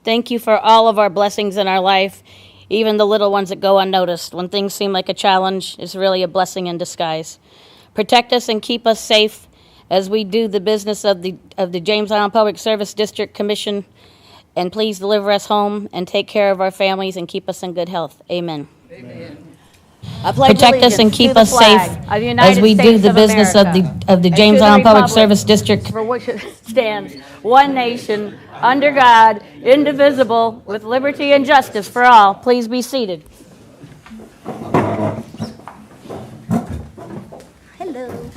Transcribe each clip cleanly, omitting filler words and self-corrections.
Thank you for all of our blessings in our life, even the little ones that go unnoticed. When things seem like a challenge, it's really a blessing in disguise. Protect us and keep us safe as we do the business of the James Island Public Service District Commission. And please deliver us home and take care of our families and keep us in good health. Amen. Amen. Protect us and keep us safe as we do the business of the James Island Public Service District. For which it stands, one nation, under God, indivisible, with liberty and justice for all. Please be seated. Hello.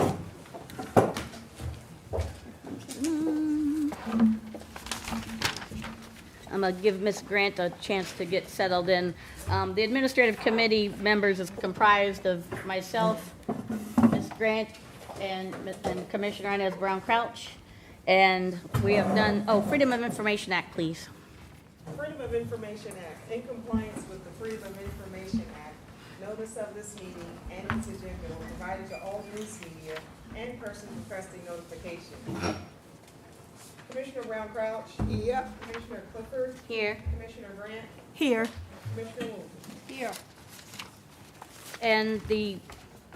I'm going to give Ms. Grant a chance to get settled in. The administrative committee members is comprised of myself, Ms. Grant, and Commissioner Inez Brown Crouch. And we have done, Freedom of Information Act, please. Freedom of Information Act. In compliance with the Freedom of Information Act, notice of this meeting and its agenda were provided to all news media and persons requesting notification. Commissioner Brown Crouch. Here. Commissioner Clifford. Here. Commissioner Grant. Here. Commissioner Wolf. Here. And the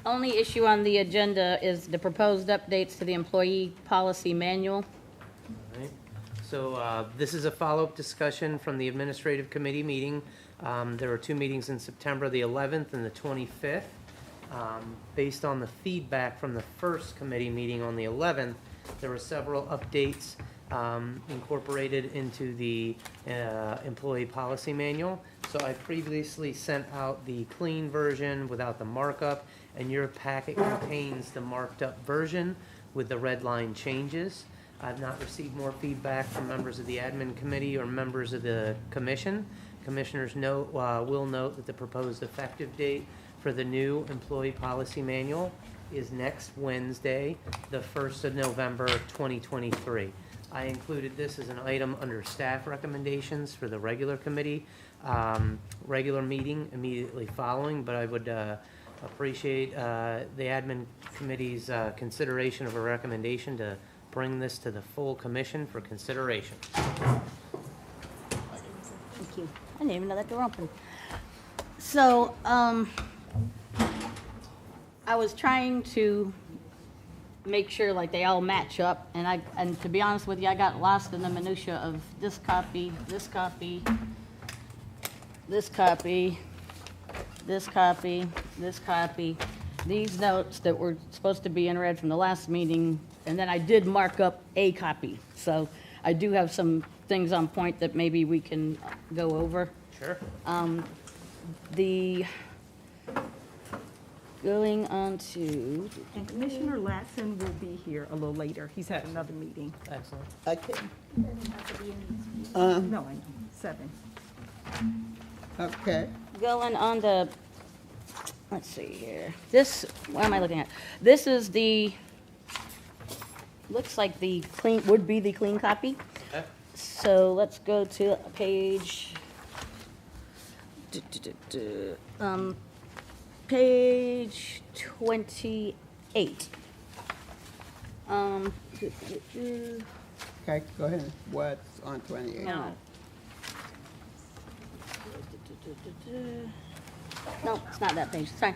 only issue on the agenda is the proposed updates to the employee policy manual. All right. So this is a follow-up discussion from the administrative committee meeting. There were two meetings in September, the 11th and the 25th. Based on the feedback from the first committee meeting on the 11th, there were several updates incorporated into the employee policy manual. So I previously sent out the clean version without the markup, and your packet contains the marked up version with the red line changes. I've not received more feedback from members of the admin committee or members of the commission. Commissioners will note that the proposed effective date for the new employee policy manual is next Wednesday, the 1st of November, 2023. I included this as an item under staff recommendations for the regular committee, regular meeting immediately following, but I would appreciate the admin committee's consideration of a recommendation to bring this to the full commission for consideration. Thank you. I didn't even know that door opened. So, I was trying to make sure like they all match up, and to be honest with you, I got lost in the minutia of this copy, this copy, this copy, this copy, this copy, these notes that were supposed to be in red from the last meeting, and then I did mark up a copy. So I do have some things on point that maybe we can go over. Sure. Going on to, And Commissioner Latson will be here a little later. He's had another meeting. Excellent. Okay, No, I know, 7. okay. going on to, let's see here. This, what am I looking at? This is the, looks like the clean, would be the clean copy. Okay. So let's go to page, page 28. Okay, go ahead. What's on 28? No. No, it's not that page, sorry.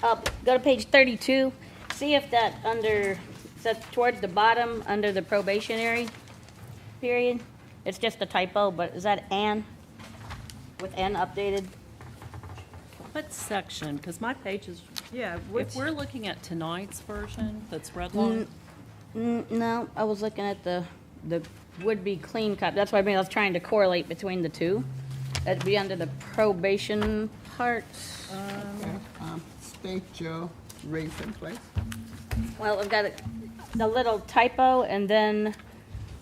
Go to page 32, see if that under, that's towards the bottom, under the probationary period. It's just a typo, but is that "and"? With "and" updated? What section? Because my page is, Yeah, if we're looking at tonight's version, that's redlined. No, I was looking at the would-be clean copy. That's why I was trying to correlate between the two. That'd be under the probation part. State your race and place. Well, I've got the little typo, and then,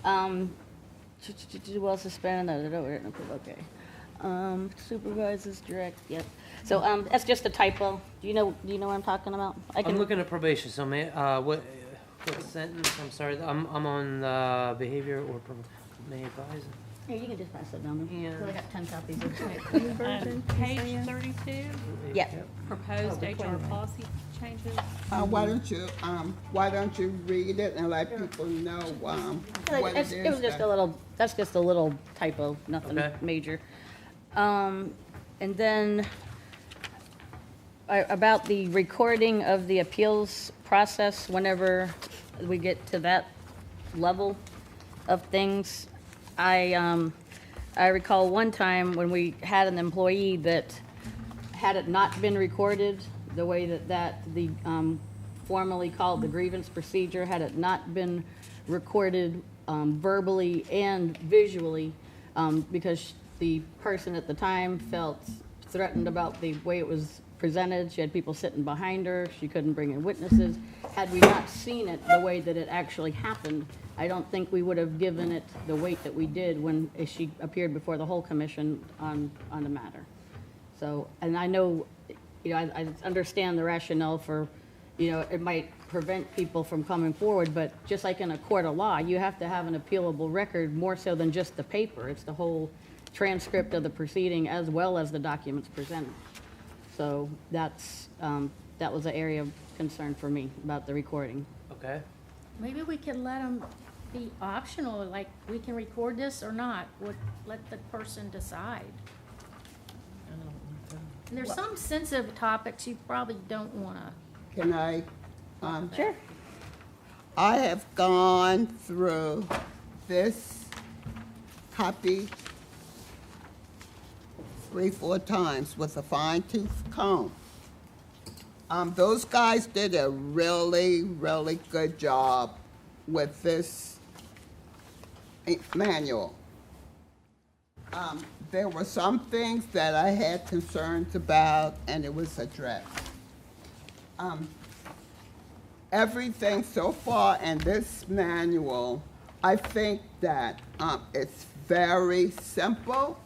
well suspended, okay. Supervisors direct, yep. So, that's just a typo. Do you know what I'm talking about? I'm looking at probation, so what sentence, I'm sorry, I'm on behavior or may advise. Hey, you can just pass it down. Yeah. I got 10 copies of it. Page 32, Yep. proposed HR policy changes. Why don't you read it and let people know, what it It was is? just a little, that's just a little typo, nothing Okay. major. And then about the recording of the appeals process, whenever we get to that level of things, I recall one time when we had an employee that had it not been recorded, the way that the formally called the grievance procedure, had it not been recorded verbally and visually, because the person at the time felt threatened about the way it was presented. She had people sitting behind her. She couldn't bring in witnesses. Had we not seen it the way that it actually happened, I don't think we would have given it the weight that we did when she appeared before the whole commission on the matter. So, and I know, I understand the rationale for, it might prevent people from coming forward, but just like in a court of law, you have to have an appealable record more so than just the paper. It's the whole transcript of the proceeding as well as the documents presented. So that was an area of concern for me about the recording. Okay. Maybe we can let them be optional, like we can record this or not. Let the person decide. And there's some sensitive topics you probably don't want to. Can I? Sure. I have gone through this copy 3-4 times with a fine-tooth comb. Those guys did a really, really good job with this manual. There were some things that I had concerns about, and it was addressed. Everything so far in this manual, I think that it's very simple.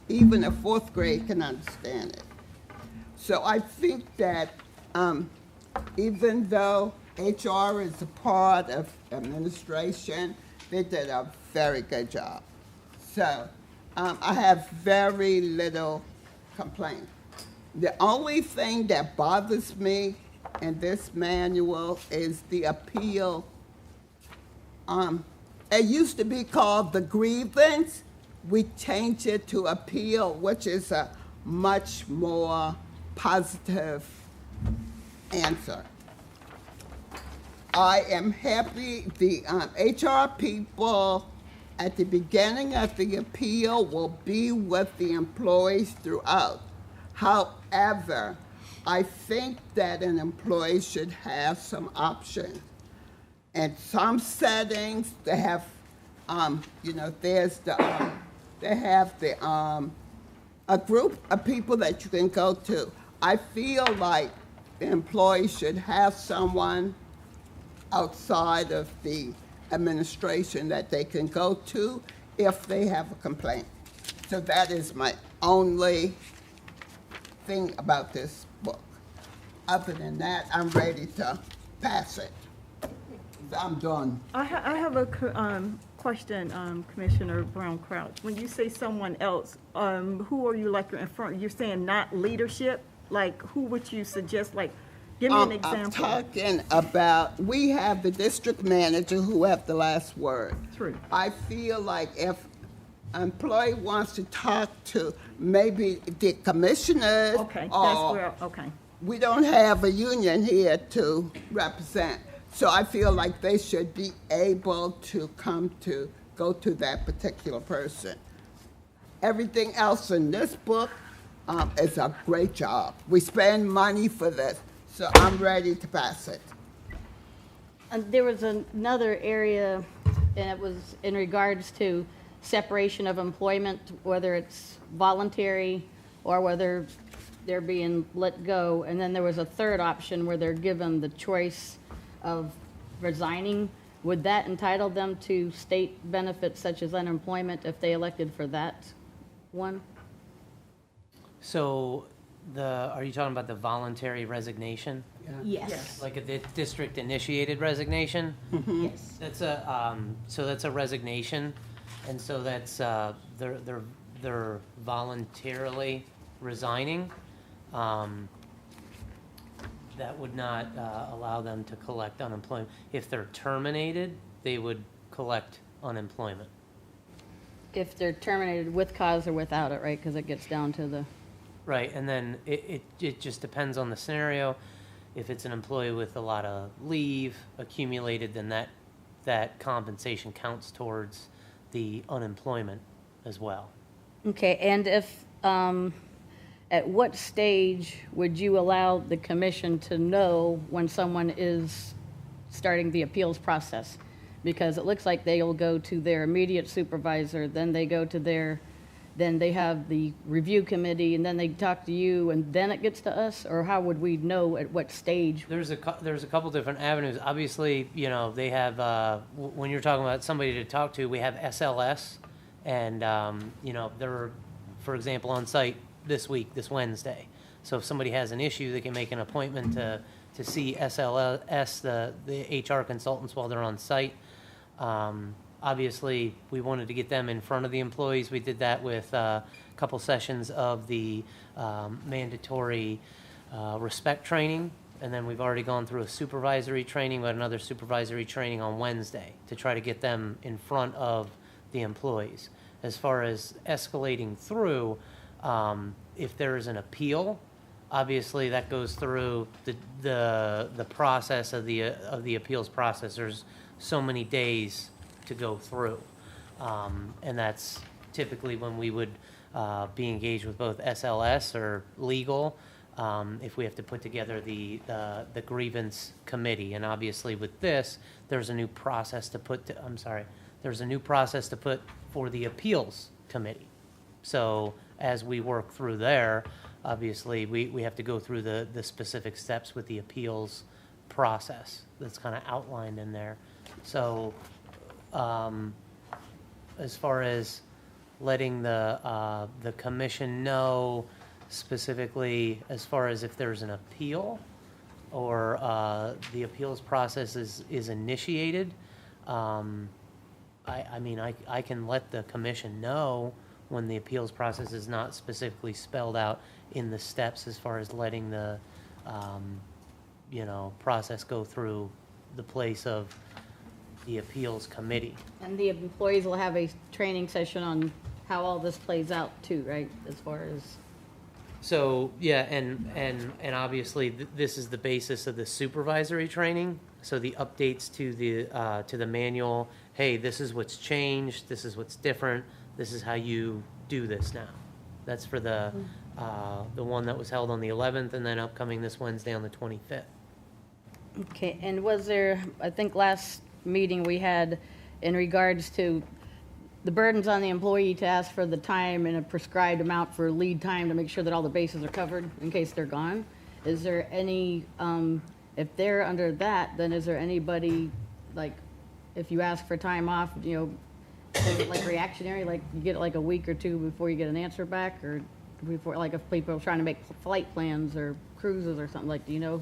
Even a 4th grade can understand it. So I think that even though HR is a part of administration, they did a very good job. So I have very little complaint. The only thing that bothers me in this manual is the appeal. It used to be called the grievance. We changed it to appeal, which is a much more positive answer. I am happy the HR people at the beginning of the appeal will be with the employees throughout. However, I think that an employee should have some options. In some settings, they have, there's the, they have a group of people that you can go to. I feel like the employee should have someone outside of the administration that they can go to if they have a complaint. So that is my only thing about this book. Other than that, I'm ready to pass it. I'm done. I have a question, Commissioner Brown Crouch. When you say someone else, who are you like in front? You're saying not leadership? Like, who would you suggest? Like, give me an example. I'm talking about, we have the district manager who have the last word. True. I feel like if an employee wants to talk to maybe the commissioners. Okay, that's or where, okay. we don't have a union here to represent. So I feel like they should be able to go to that particular person. Everything else in this book is a great job. We spend money for this, so I'm ready to pass it. And there was another area, and it was in regards to separation of employment, whether it's voluntary or whether they're being let go. And then there was a third option where they're given the choice of resigning. Would that entitle them to state benefits such as unemployment if they elected for that one? So are you talking about the voluntary resignation? Yes. Like a district initiated resignation? Yes. That's so that's a resignation. And so that's, they're voluntarily resigning. That would not allow them to collect unemployment. If they're terminated, they would collect unemployment. If they're terminated with cause or without it, right? Because it gets down to the, Right, and then it just depends on the scenario. If it's an employee with a lot of leave accumulated, then that compensation counts towards the unemployment as well. okay, and if, at what stage would you allow the commission to know when someone is starting the appeals process? Because it looks like they'll go to their immediate supervisor, then they go to then they have the review committee, and then they talk to you, and then it gets to us? Or how would we know at what stage? There's a couple different avenues. Obviously, they have, when you're talking about somebody to talk to, we have SLS, and, they're, for example, on site this Wednesday. So if somebody has an issue, they can make an appointment to see SLS, the HR consultants, while they're on site. Obviously, we wanted to get them in front of the employees. We did that with a couple sessions of the mandatory respect training. And then we've already gone through a supervisory training, but another supervisory training on Wednesday to try to get them in front of the employees. As far as escalating through, if there is an appeal, obviously that goes through the process of the appeals process. There's so many days to go through, and that's typically when we would be engaged with both SLS or legal, if we have to put together the grievance committee. And obviously with this, there's a new process to put for the appeals committee. So as we work through there, obviously we have to go through the specific steps with the appeals process that's kind of outlined in there. So as far as letting the commission know specifically, as far as if there's an appeal or the appeals process is initiated, I mean, I can let the commission know when the appeals process is not specifically spelled out in the steps as far as letting the, process go through the place of the appeals committee. And the employees will have a training session on how all this plays out too, right? As far as, So, yeah, and obviously this is the basis of the supervisory training. So the updates to the manual, hey, this is what's changed, this is what's different, this is how you do this now. That's for the one that was held on the 11th and then upcoming this Wednesday on the 25th. okay, and was there, I think last meeting we had in regards to the burdens on the employee to ask for the time and a prescribed amount for lead time to make sure that all the bases are covered in case they're gone. Is there any, if they're under that, then is there anybody, like, if you ask for time off, is it like reactionary, like you get like a week or two before you get an answer back, or before, like if people are trying to make flight plans or cruises or something, like, do you know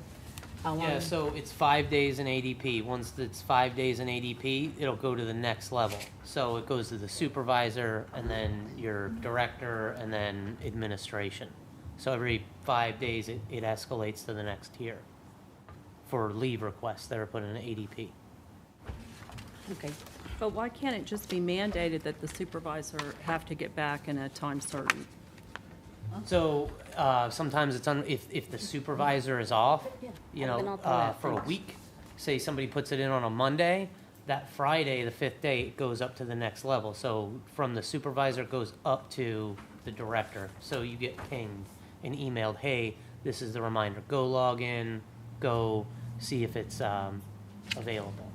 how long? Yeah, so it's 5 days in ADP. Once it's 5 days in ADP, it'll go to the next level. So it goes to the supervisor, and then your director, and then administration. So every 5 days, it escalates to the next tier for leave requests that are put in ADP. Okay, But why can't it just be mandated that the supervisor have to get back in a time certain? So sometimes it's if the supervisor is off, I've been off the last for a weeks. week. Say somebody puts it in on a Monday, that Friday, the 5th day, it goes up to the next level. So from the supervisor, it goes up to the director. So you get pinged and emailed, hey, this is the reminder. Go log in, go see if it's available.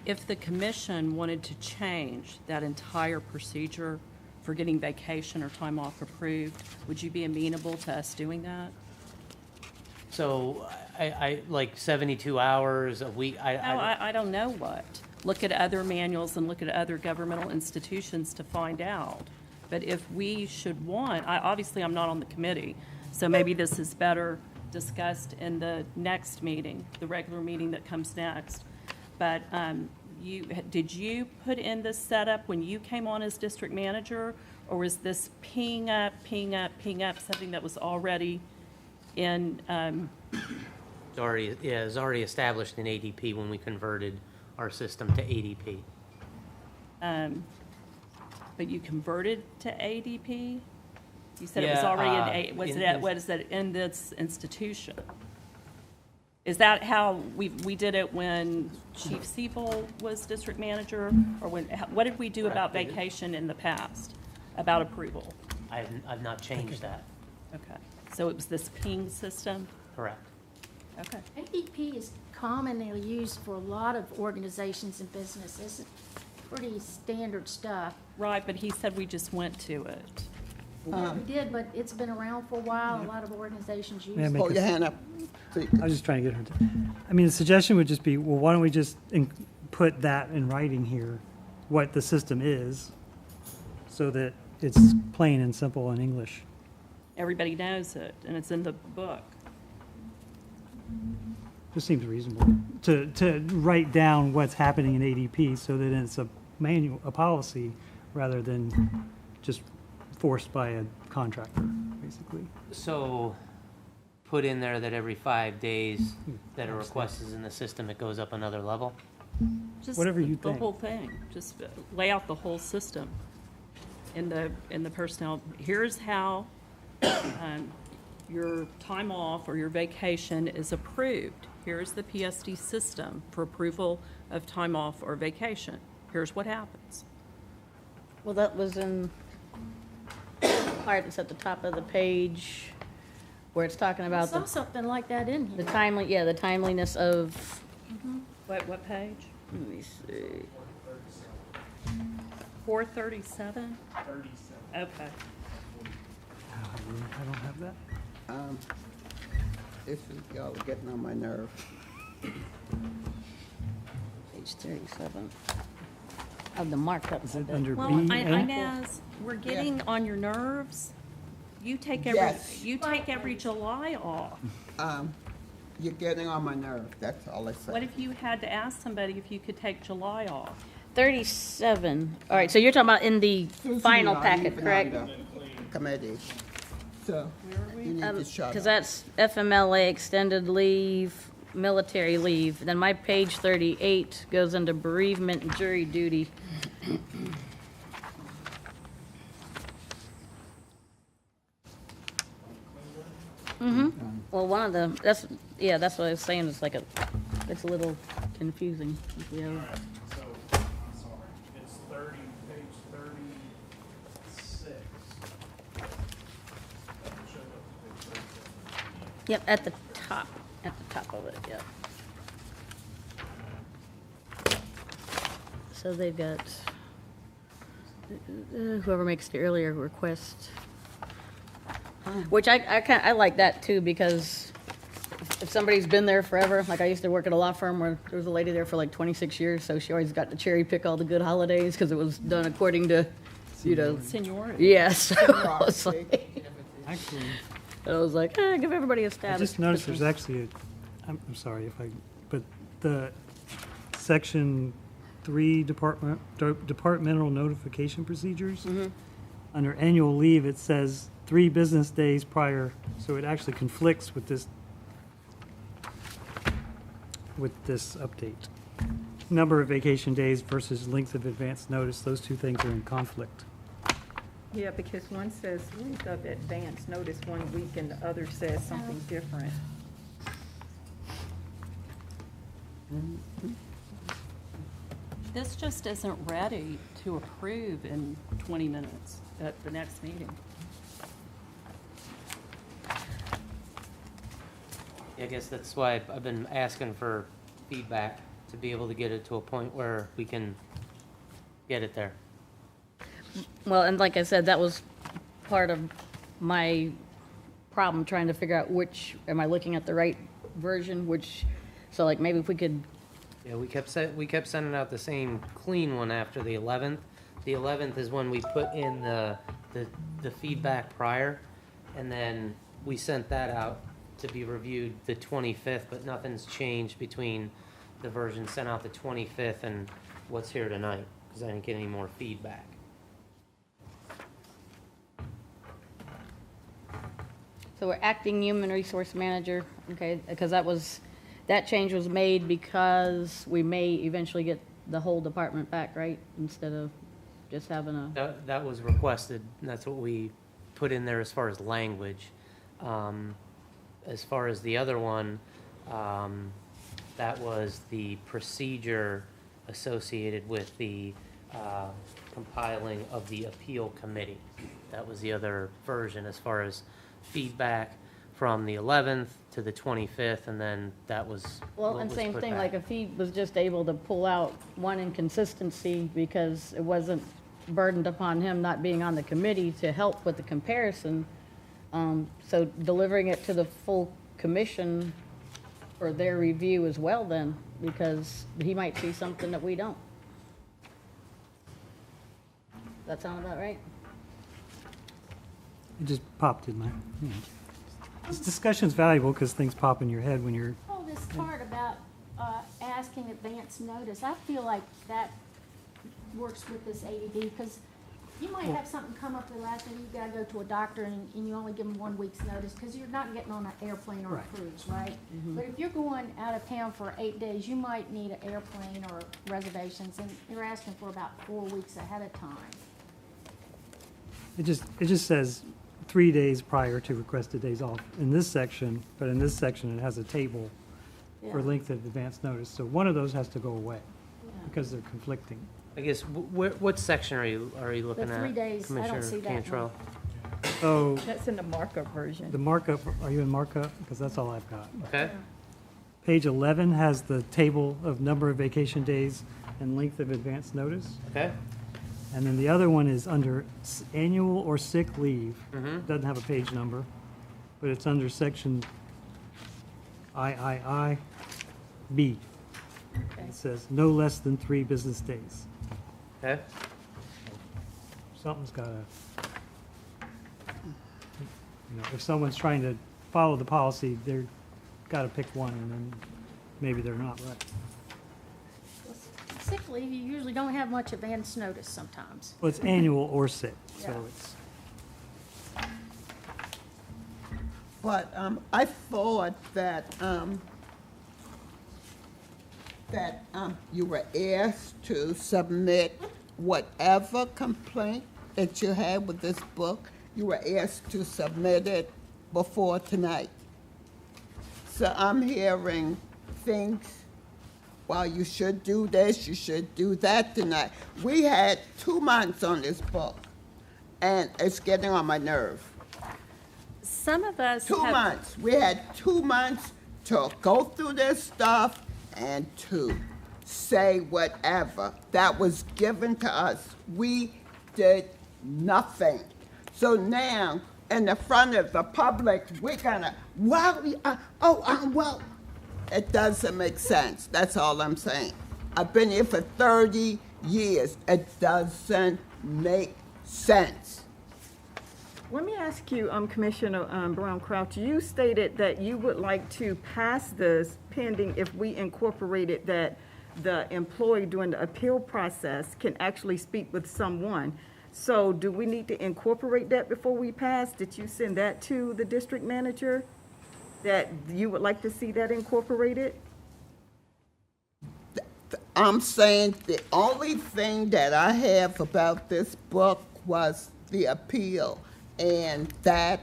If the commission wanted to change that entire procedure for getting vacation or time off approved, would you be amenable to us doing that? So I like 72 hours a week. No, I don't know what. Look at other manuals and look at other governmental institutions to find out. But if we should want, obviously I'm not on the committee, so maybe this is better discussed in the next meeting, the regular meeting that comes next. But did you put in this setup when you came on as district manager? Or was this ping up, something that was already in, It's already, yeah, it's already established in ADP when we converted our system to ADP. but you converted to ADP? You said it was Yeah, already what is that, in this institution? Is that how we did it when Chief Siebel was district manager? Or what did we do about Correct. vacation in the past, about approval? I've not changed that, Okay, so it was this ping system? correct. Okay. ADP is commonly used for a lot of organizations and businesses. It's pretty standard stuff. Right, but he said we just went to it. Yeah, we did, but it's been around for a while. A lot of organizations use May I it. make Hold a- your hand up. So you I was just trying to get her to, I mean, the suggestion would just be, well, why don't we just put that in writing here, what the system is, so that it's plain and simple in English. Everybody knows it, and it's in the book. Just seems reasonable to write down what's happening in ADP so that it's a manual, a policy, rather than just forced by a contractor, basically. So put in there that every 5 days that a request is in the system, it goes up another level? Just Whatever you The think. whole thing, just lay out the whole system in the personnel. Here's how your time off or your vacation is approved. Here's the PSD system for approval of time off or vacation. Here's what happens. Well, that was in part that's at the top of the page where it's talking I about saw something like that in the here. the timeliness of, What page? let me see. 437? Okay. I don't have that. This is y'all are getting on my nerve. Page 37 of the markup. Is it of it. under Well, B? and- Inez, we're getting on your nerves. You take Yes. every July off. You're getting on my nerve, that's all I What say. if you had to ask somebody if you could take July off? 37. All right, so you're talking about in the final Not packet, even correct? on the Committee. So, you need to shut Because up. that's FMLA, extended leave, military leave. Then my page 38 goes into bereavement and jury duty. Well, one of the, that's what I was saying, it's like it's a little confusing. If we have- So, I'm sorry, it's page 36. Showed up as page 37. Yep, at the top of it, yep. So they've got, whoever makes the earlier request. Which I like that too, because if somebody's been there forever, like I used to work at a law firm where there was a lady there for like 26 years, so she always got to cherry pick all the good holidays because it was done according to, Seniority. yes. I was like, Actually, give everybody a I status. just noticed there's actually I'm sorry if but the section 3 departmental notification procedures, under annual leave, it says 3 business days prior, so it actually conflicts with this update. Number of vacation days versus length of advance notice, those two things are in conflict. Yeah, because one says week of advance notice 1 week and the other says something different. This just isn't ready to approve in 20 minutes at the next meeting. I guess that's why I've been asking for feedback, to be able to get it to a point where we can get it there. Well, and like I said, that was part of my problem, trying to figure out am I looking at the right version, so like maybe if we could, Yeah, we kept sending out the same clean one after the 11th. The 11th is when we put in the feedback prior, and then we sent that out to be reviewed the 25th, but nothing's changed between the version sent out the 25th and what's here tonight, because I didn't get any more feedback. So we're acting human resource manager, okay, because that change was made because we may eventually get the whole department back, right? Instead of just having a, That was requested, and that's what we put in there as far as language. As far as the other one, that was the procedure associated with the compiling of the appeal committee. That was the other version as far as feedback from the 11th to the 25th, and then that was well, what and was same put thing, back. like if he was just able to pull out one inconsistency because it wasn't burdened upon him not being on the committee to help with the comparison, so delivering it to the full commission for their review as well then, because he might see something that we don't. That sound about right? It just popped in my, This discussion's valuable because things pop in your head when you're, Oh, this part about asking advance notice, I feel like that works with this AED, because you might have something come up at the last minute, you gotta go to a doctor, and you only give them 1 week's notice, because you're not getting on an airplane or a Right. cruise, right? But if you're going out of town for 8 days, you might need an airplane or reservations, and you're asking for about 4 weeks ahead of time. it just says 3 days prior to requested days off in this section, but in this section, it has a table for Yeah. length of advance notice. So one of those has to go away Yeah. because they're conflicting. I guess, what section are you looking at? 3 days, I don't Commissioner see that Cantrell? So That's in the markup version. the markup, are you in markup? Because that's all I've got. Okay, Page 11 has the table of number of vacation days and length of advance notice. okay, And then the other one is under annual or sick leave. Mhm. Doesn't have a page number, but it's under section III-B. Okay. It says no less than 3 business days. okay. Something's gotta, if someone's trying to follow the policy, they're gotta pick one, and then maybe they're not right. Sick leave, you usually don't have much advance notice sometimes. Well, it's annual or sick, so Yeah. it's, But I thought that you were asked to submit whatever complaint that you had with this book. You were asked to submit it before tonight. So I'm hearing things. Well, you should do this, you should do that tonight. We had 2 months on this book, and it's getting on my nerve. Some of us 2 have. months. We had 2 months to go through this stuff and to say whatever that was given to us. We did nothing. So now, in the front of the public, we're gonna, well, it doesn't make sense. That's all I'm saying. I've been here for 30 years. It doesn't make sense. Let me ask you, Commissioner Brown Crouch, you stated that you would like to pass this pending if we incorporated that the employee during the appeal process can actually speak with someone. So do we need to incorporate that before we pass? Did you send that to the district manager? That you would like to see that incorporated? I'm saying the only thing that I have about this book was the appeal, and that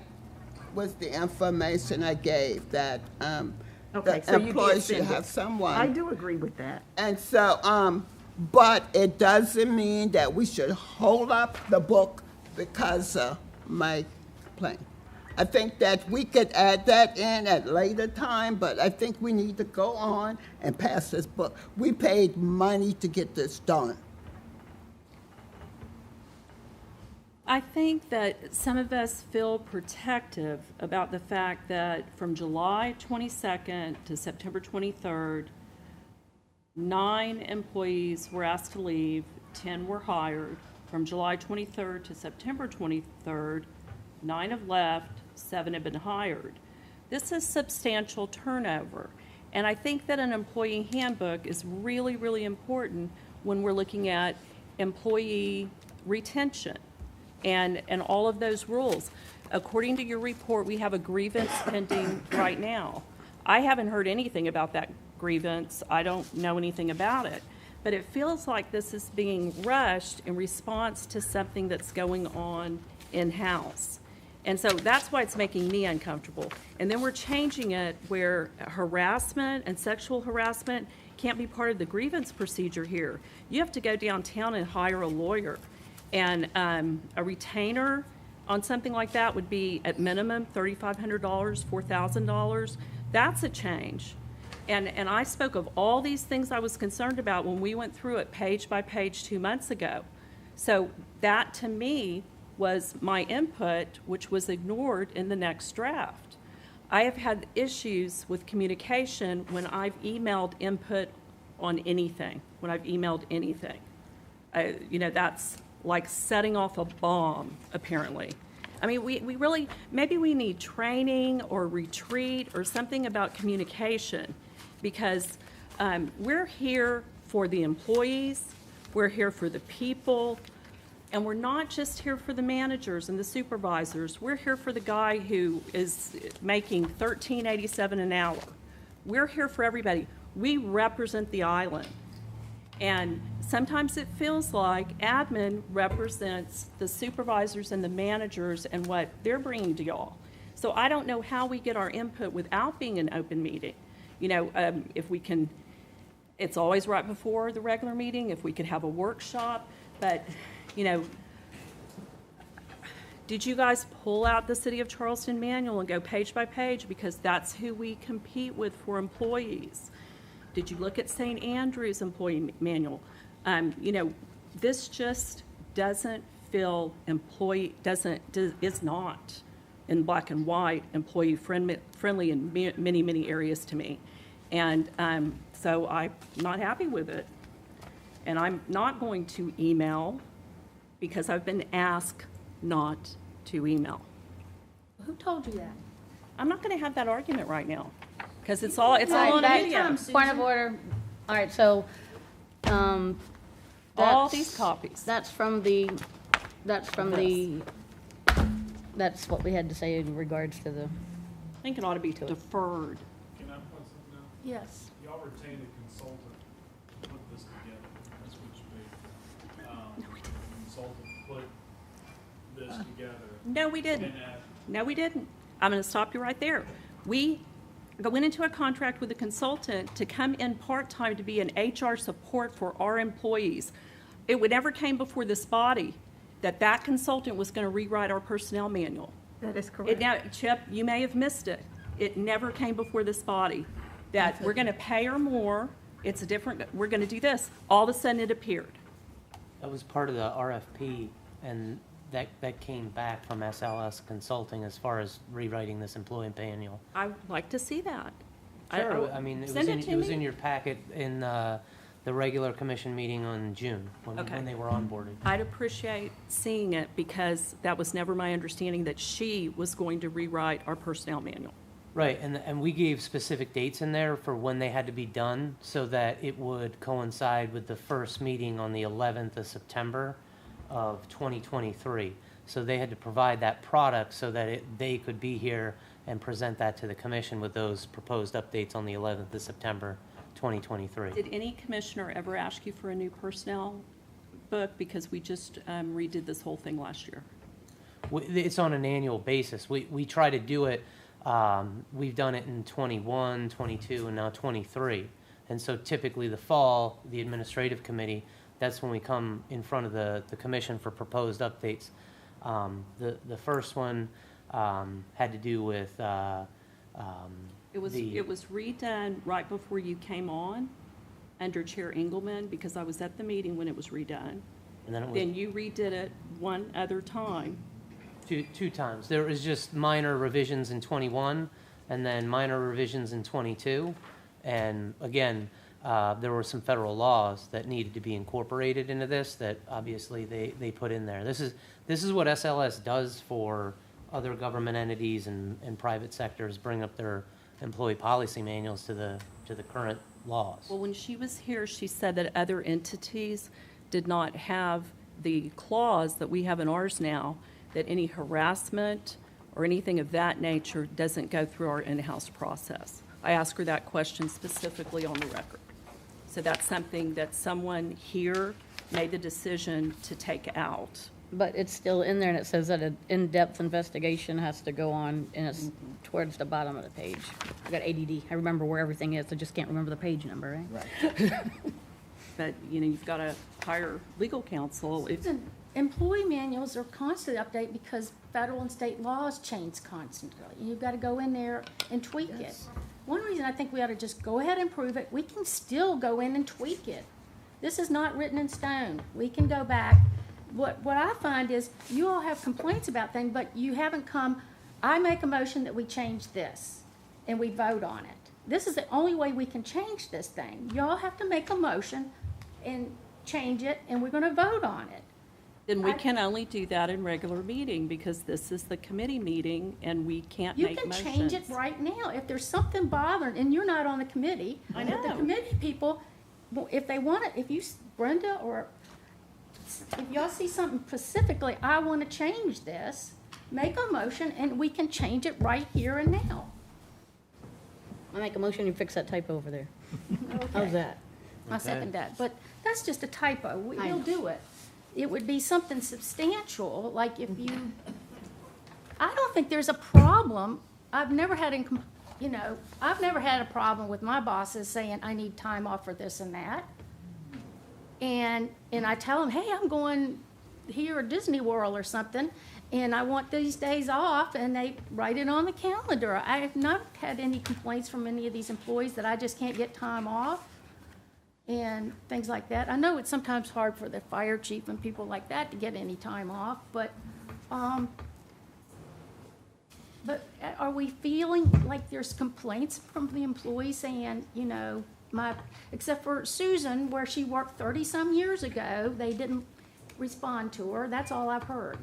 was the information I gave, that Okay, the so you did employee should send have it. someone. I do agree with that. And so, but it doesn't mean that we should hold up the book because of my complaint. I think that we could add that in at a later time, but I think we need to go on and pass this book. We paid money to get this done. I think that some of us feel protective about the fact that from July 22nd to September 23rd, 9 employees were asked to leave, 10 were hired. From July 23rd to September 23rd, 9 have left, 7 have been hired. This is substantial turnover. And I think that an employee handbook is really, really important when we're looking at employee retention and all of those rules. According to your report, we have a grievance pending right now. I haven't heard anything about that grievance. I don't know anything about it. But it feels like this is being rushed in response to something that's going on in-house. And so that's why it's making me uncomfortable. And then we're changing it where harassment and sexual harassment can't be part of the grievance procedure here. You have to go downtown and hire a lawyer. And a retainer on something like that would be at minimum $3,500, $4,000. That's a change. And I spoke of all these things I was concerned about when we went through it page by page 2 months ago. So that, to me, was my input, which was ignored in the next draft. I have had issues with communication when I've emailed input on anything, when I've emailed anything. That's like setting off a bomb, apparently. I mean, we really, maybe we need training or retreat or something about communication, because we're here for the employees, we're here for the people, and we're not just here for the managers and the supervisors. We're here for the guy who is making $13.87 an hour. We're here for everybody. We represent the island. And sometimes it feels like admin represents the supervisors and the managers and what they're bringing to y'all. So I don't know how we get our input without being an open meeting. If we can, it's always right before the regular meeting, if we could have a workshop, but, did you guys pull out the City of Charleston manual and go page by page? Because that's who we compete with for employees. Did you look at St. Andrews employee manual? This just doesn't feel is not in black and white employee friendly in many, many areas to me. And so I'm not happy with it. And I'm not going to email because I've been asked not to email. Who told you that? I'm not going to have that argument right now because it's all on video. Point of order. All right, so, All that's- these copies. That's what we had to say in regards to the, I think it ought to be deferred. Can I point something out? Yes. Y'all retained a consultant to put this together. That's what you paid. The consultant put this together. No, we didn't. No, we didn't. I'm going to stop you right there. We went into a contract with a consultant to come in part-time to be an HR support for our employees. It never came before this body that consultant was going to rewrite our personnel manual. That is correct. Chip, you may have missed it. It never came before this body that we're going to pay her more. We're going to do this. All of a sudden it appeared. That was part of the RFP, and that came back from SLS Consulting as far as rewriting this employee manual. I would like to see that. Sure, I mean, Send it was me. in your packet in the regular commission meeting on June, when Okay. they were onboarded. I'd appreciate seeing it because that was never my understanding that she was going to rewrite our personnel manual. Right, and we gave specific dates in there for when they had to be done so that it would coincide with the first meeting on the 11th of September of 2023. So they had to provide that product so that they could be here and present that to the commission with those proposed updates on the 11th of September 2023. Did any commissioner ever ask you for a new personnel book? Because we just redid this whole thing last year. It's on an annual basis. We try to do it, we've done it in 21, 22, and now 23. And so typically the fall, the administrative committee, that's when we come in front of the commission for proposed updates. The first one had to do with It was redone right before you came on under Chair Engelman because I was at the meeting when it was redone. and then it was Then you redid it one other time. two times. There was just minor revisions in 21 and then minor revisions in 22. And again, there were some federal laws that needed to be incorporated into this that obviously they put in there. This is what SLS does for other government entities and private sectors, bring up their employee policy manuals to the current laws. Well, when she was here, she said that other entities did not have the clause that we have in ours now, that any harassment or anything of that nature doesn't go through our in-house process. I asked her that question specifically on the record. So that's something that someone here made the decision to take out. But it's still in there, and it says that an in-depth investigation has to go on, and it's towards the bottom of the page. I got ADD. I remember where everything is, I just can't remember the page number, right? But, you know, you've got to hire legal counsel. If, Susan, employee manuals are constantly updated because federal and state laws change constantly. You've got to go in there and tweak it. One reason I think we ought to just go ahead and prove it, we can still go in and tweak it. This is not written in stone. We can go back. What I find is you all have complaints about things, but you haven't come, I make a motion that we change this, and we vote on it. This is the only way we can change this thing. Y'all have to make a motion and change it, and we're gonna vote on it. then we can only do that in regular meeting because this is the committee meeting and we can't You make can motions. change it right now. If there's something bothering, and you're not on the committee. I but the know. committee people, well, if they want it, if you, Brenda, or if y'all see something specifically, I want to change this, make a motion and we can change it right here and now. I make a motion, you fix that typo over there. How's that? I second that, but that's just a typo. I We'll know. do it. It would be something substantial, like if you, I don't think there's a problem. I've never had, I've never had a problem with my bosses saying, I need time off for this and that. And I tell them, hey, I'm going here at Disney World or something, and I want these days off, and they write it on the calendar. I have not had any complaints from any of these employees that I just can't get time off and things like that. I know it's sometimes hard for the fire chief and people like that to get any time off, but are we feeling like there's complaints from the employees saying, except for Susan, where she worked 30-some years ago, they didn't respond to her. That's all I've heard.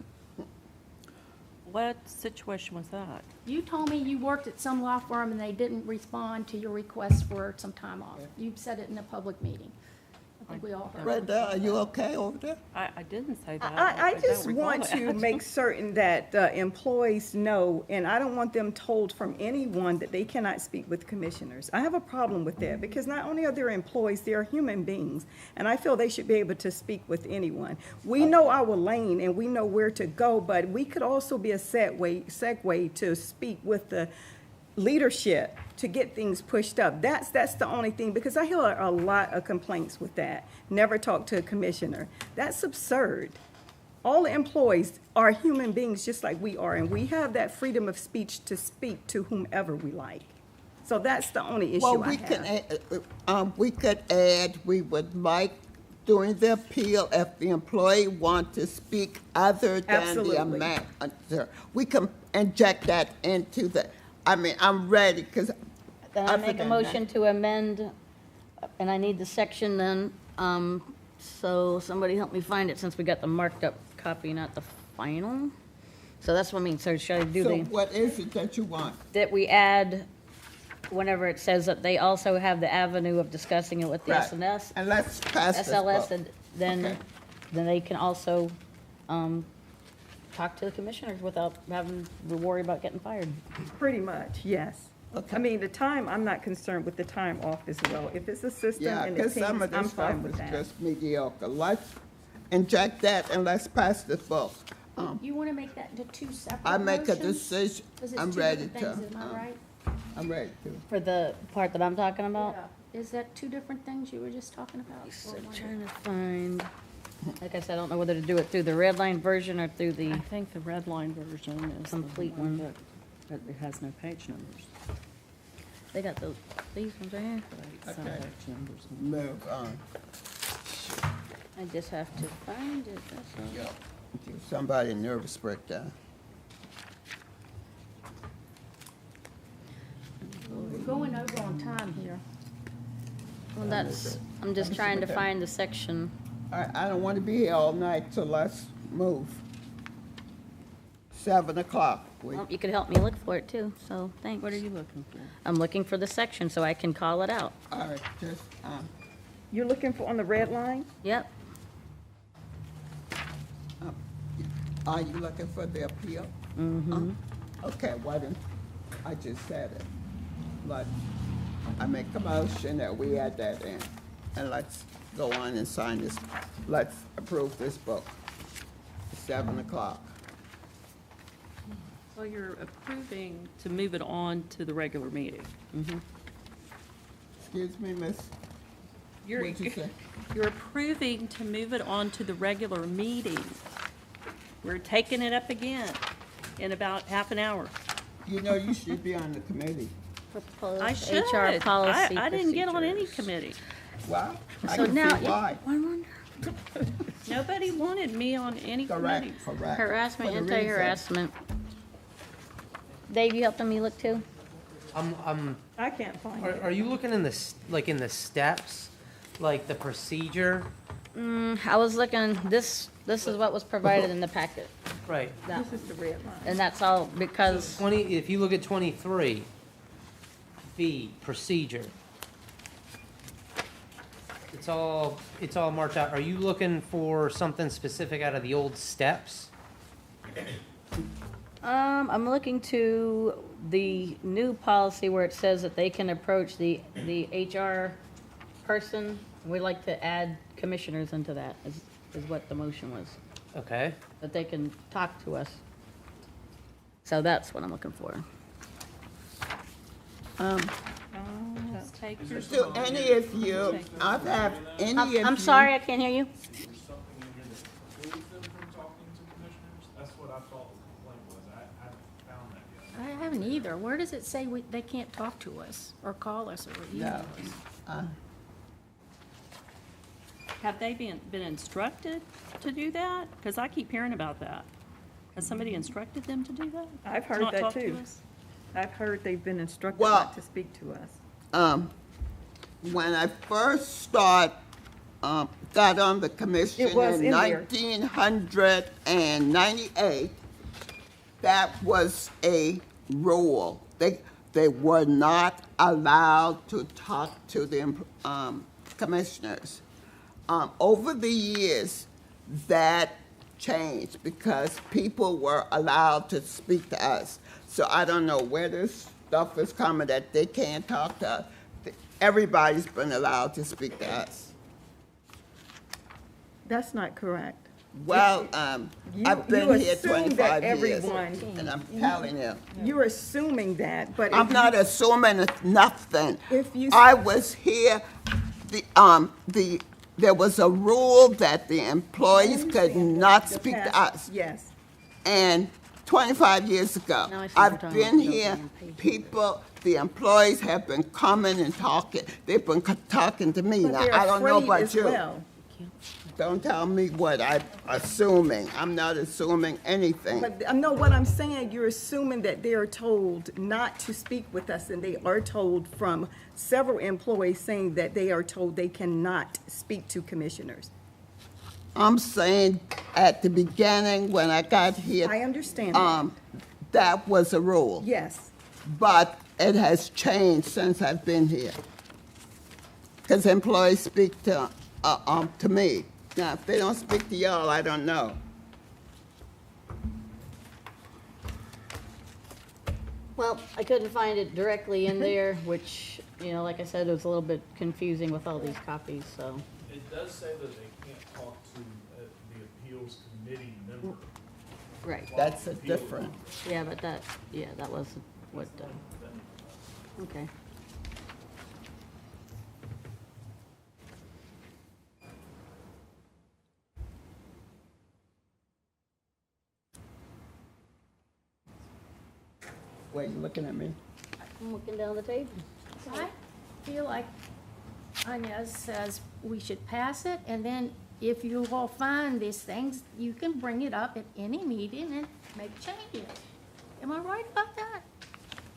What situation was that? You told me you worked at some law firm and they didn't respond to your request for some time off. You said it in a public meeting. I think we all heard. Brenda, are you okay over there? I didn't say that. I don't just recall want to that. make certain that the employees know, and I don't want them told from anyone that they cannot speak with commissioners. I have a problem with that, because not only are there employees, they are human beings, and I feel they should be able to speak with anyone. We know our lane and we know where to go, but we could also be a segue to speak with the leadership to get things pushed up. That's the only thing, because I hear a lot of complaints with that. Never talk to a commissioner. That's absurd. All employees are human beings just like we are, and we have that freedom of speech to speak to whomever we like. So that's the only issue Well, I we have. can, we could add, we would like during the appeal, if the employee want to speak other than the Absolutely. amount, we can inject that into the, I'm ready, because Then I make a motion to amend, and I need the section then, so somebody help me find it, since we got the marked up copy, not the final. So that's what I mean, so should I do So the, what is it that you want? that we add, whenever it says that they also have the avenue of discussing it with the Right. SNS, And let's pass this SLS, vote. and then, Okay. then they can also, talk to the commissioners without having to worry about getting fired. Pretty much, yes. Okay. I mean, the time, I'm not concerned with the time off as well. If it's a system Yeah, and it because pays, some of I'm this stuff fine with is that. just mediocre. Let's inject that and let's pass this vote. You want to make that into two separate I make a motions? decision, 'Cause it's I'm two ready different to. things, am I right? I'm ready to. For the part that I'm talking about? Yeah. Is that two different things you were just talking about? So Or one? trying to find, like I said, I don't know whether to do it through the red line version or through the, I think the red line version is the Complete one. that it has no page numbers. they got those, these ones right here. Right, some Okay. page numbers. Move on. I just have to find it, that's all. Give somebody a nervous breakdown. We're going over on time here. Well, that's, I'm just trying to find the section. I don't want to be here all night, so let's move. 7 o'clock. Well, you could help me look for it too, so thanks. What are you looking for? I'm looking for the section so I can call it out. All right, just, You're looking for on the red line? Yep. are you looking for the appeal? Mm-hmm. Okay, why didn't, I just said it. But I make a motion that we add that in, and let's go on and sign this, let's approve this book. 7 o'clock. Well, you're approving to move it on to the regular meeting. Excuse me, miss, You're, what'd you say? you're approving to move it on to the regular meeting. We're taking it up again in about half an hour. You know, you should be on the committee. Proposed I should. HR policy I didn't get on any procedures. committee. Well, I So can now, see why. Nobody wanted me on any Correct, committees. correct. Harassment, For the reason- anti-harassment. Dave, you helping me look too? I can't find it. Are you looking in like in the steps, like the procedure? I was looking, this is what was provided in the packet. Right. That- This is the red line. And that's all because, 20, if you look at 23, V, procedure. It's all marked out. Are you looking for something specific out of the old steps? I'm looking to the new policy where it says that they can approach the HR person. We'd like to add commissioners into that, is what the motion was, Okay. that they can talk to us. So that's what I'm looking for. Just take your. Do any of you, I've had any of you. I'm sorry, I can't hear you. There's something in here that precludes them from talking to commissioners? That's what I thought the complaint was. I haven't found that yet. I haven't either. Where does it say they can't talk to us or call us or email No. us? Have they been instructed to do that? Because I keep hearing about that. Has somebody instructed them to do that? I've To heard not that talk to too. us? I've heard they've been instructed Well- not to speak to us. When I first got on the commission It was in in there. 1998, that was a rule. They were not allowed to talk to the commissioners. Over the years, that changed because people were allowed to speak to us. So I don't know where this stuff is coming that they can't talk to us. Everybody's been allowed to speak to us. That's not correct. Well, You- I've been you here assume that 25 years, everyone- and I'm telling you, You're assuming that, but I'm if not assuming nothing. If you- I was here, there was a rule that the employees could not the speak to past- us. Yes. And 25 years ago, Now I see what you're I've talking been about, here, being paid. people, the employees have been coming and talking. They've been talking to me. But Now, they're I don't know afraid about as you. well. Don't tell me what I'm assuming. I'm not assuming anything. But no, what I'm saying, you're assuming that they are told not to speak with us, and they are told from several employees saying that they are told they cannot speak to commissioners. I'm saying at the beginning, when I got here. I understand that. That was a rule. Yes. But it has changed since I've been here. Because employees speak to me. Now, if they don't speak to y'all, I don't know. Well, I couldn't find it directly in there, which, like I said, it was a little bit confusing with all these copies, so. It does say that they can't talk to the appeals committee member. Right. That's a different. Yeah, but that was what, okay. Wait, you looking at me? I'm looking down the table. So I feel like Inez says we should pass it, and then if you all find these things, you can bring it up at any meeting and make changes. Am I right about that?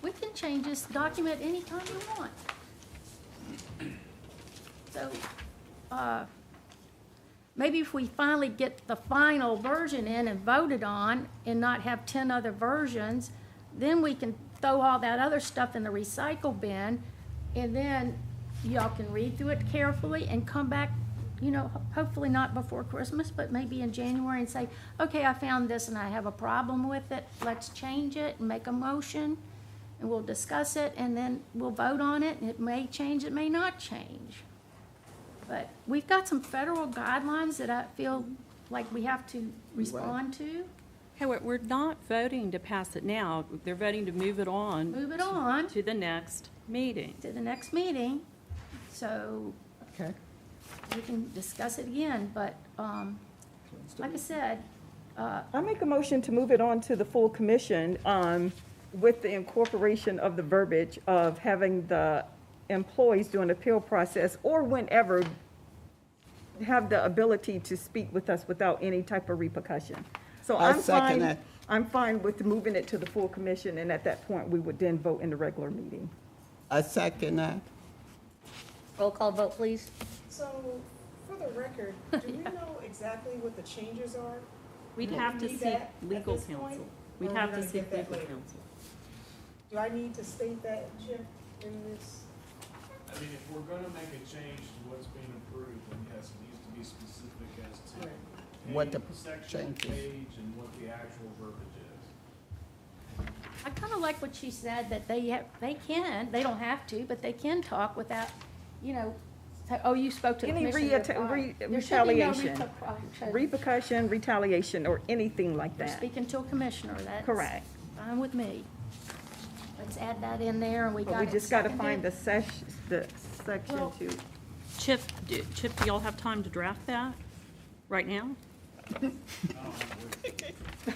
We can change this document anytime you want. So, maybe if we finally get the final version in and voted on and not have 10 other versions, then we can throw all that other stuff in the recycle bin, and then y'all can read through it carefully and come back, you know, hopefully not before Christmas, but maybe in January, and say, okay, I found this and I have a problem with it, let's change it and make a motion, and we'll discuss it, and then we'll vote on it, and it may change, it may not change. But we've got some federal guidelines that I feel like we have to respond to. Hey, we're not voting to pass it now. They're voting to move it on. Move it on To the next meeting. to the next meeting, so Okay. we can discuss it again, but, like I said, I make a motion to move it on to the full commission, with the incorporation of the verbiage of having the employees do an appeal process, or whenever, have the ability to speak with us without any type of repercussion. So I I'm second fine, that. I'm fine with moving it to the full commission, and at that point, we would then vote in the regular meeting. I second that. Roll call vote, please. So, for the record, do we know exactly what the changes are? We'd Do have we to need seek that at legal this point, counsel. or We'd are we have to gonna seek get that legal later? counsel. Do I need to state that, Chip, in this? I mean, if we're gonna make a change to what's being approved, then yes, it needs to be specific as to What the section, changes. page, and what the actual verbiage is. I kind of like what she said, that they don't have to, but they can talk without, you know, say, oh, you spoke to the Any commissioner. There should be no retaliation. repercussion. Repercussion, retaliation, or anything like You're that. speaking to a commissioner, that's. Correct. Fine with me. Let's add that in there, and we But got we it just gotta seconded. find the section Well- to. Chip, do y'all have time to draft that right now? Print it, but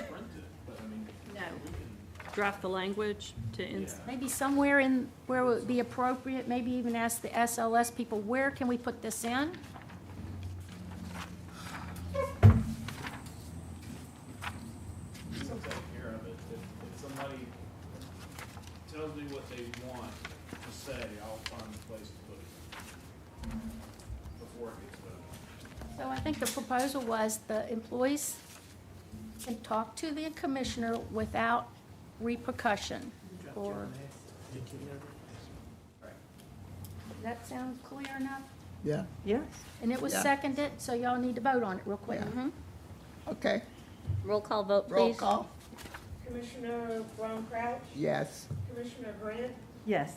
I mean, No. Draft the language to, Maybe somewhere in where it would be appropriate, maybe even ask the SLS people, where can we put this in? we'll take care of it. If somebody tells me what they want to say, I'll find a place to put it before it gets voted. So I think the proposal was the employees can talk to the commissioner without repercussion, or. Does that sound clear enough? Yeah, Yes. And it was Yeah. seconded, so y'all need to vote on it real quick. Yeah. Okay. Roll call vote, Roll please. call. Commissioner Brown Crouch, Yes. Commissioner Grant, Yes.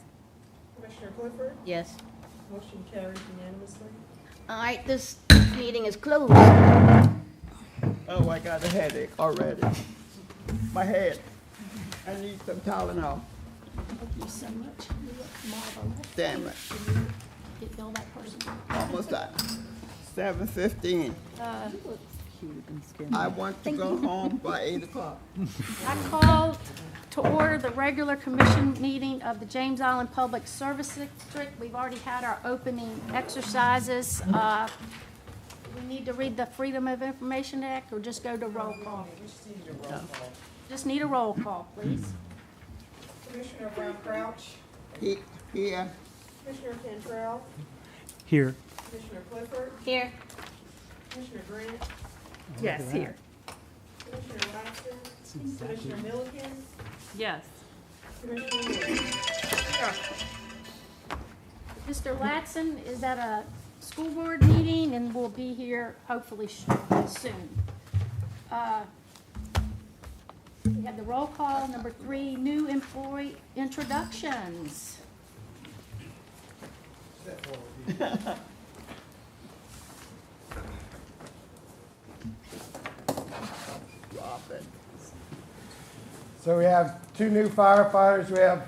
Commissioner Clifford, Yes. motion carries unanimously. All right, this meeting is closed. Oh, I got a headache already. My head. I need some Tylenol. Thank you so much. You look marvelous. Damn it. Get all that person. Almost done. 7:15. I want to go home by 8 o'clock. I call to order the regular commission meeting of the James Island Public Service District. We've already had our opening exercises. We need to read the Freedom of Information Act, or just go to roll call? We just need a roll call. Just need a roll call, please. Commissioner Brown Crouch, Here. Commissioner Cantrell, Here. Commissioner Clifford, Here. Commissioner Grant, Yes, here. Commissioner Laxton, Commissioner Milliken, yes. Commissioner Wood. Mr. Latson is at a school board meeting and will be here hopefully soon. We have the roll call, number 3, new employee introductions. Robin. So we have two new firefighters. We have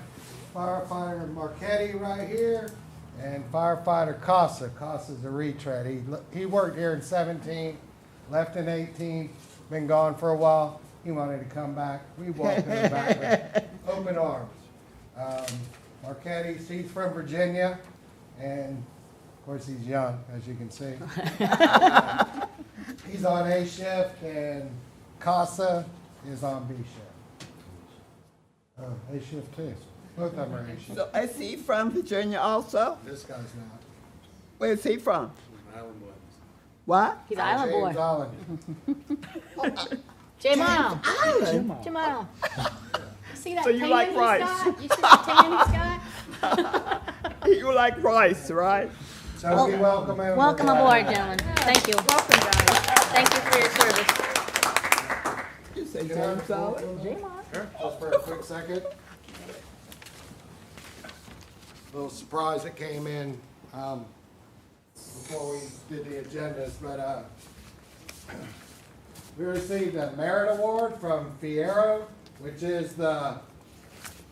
firefighter Marchetti right here and firefighter Casa. Casa's a retread. He worked here in 17, left in 18, been gone for a while. He wanted to come back. We welcome him back with open arms. Marchetti, he's from Virginia, and of course he's young, as you can see. He's on A shift, and Casa is on B shift. A shift too. Both of them are A shift. So is he from Virginia also? This guy's not. Where's he from? What? He's an island boy. James Allen. Jamal. Island? Jamal. See that So you tan like he's rice? got? You see that tan he's got? You like rice, right? So we welcome him. Welcome aboard, gentlemen. Thank you. Welcome, guys. Thank you for your service. You say James Allen? Sure, just for a quick second. Little surprise that came in before we did the agendas, but we received a merit award from Fiero, which is the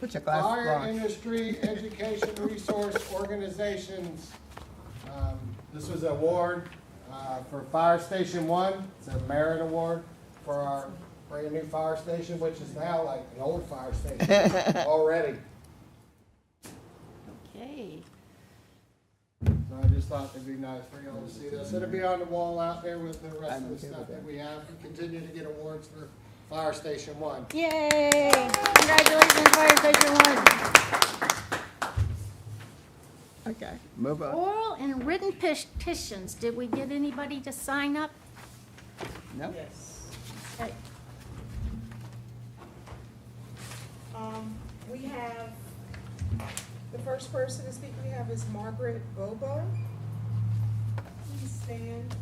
Put your glasses Fire on. Industry Education Resource Organizations. This was an award for Fire Station 1. It's a merit award for our brand new fire station, which is now like an old fire station already. Okay. So I just thought it'd be nice for y'all to see this. It'll be on the wall out there with the rest of the stuff that we have. We continue to get awards for Fire Station 1. Yay! Congratulations, Fire Station 1. Okay, move on. Oral and written petitions, did we get anybody to sign up? No? Yes. Okay. We have, the first person to speak we have is Margaret Bobo. Please stand,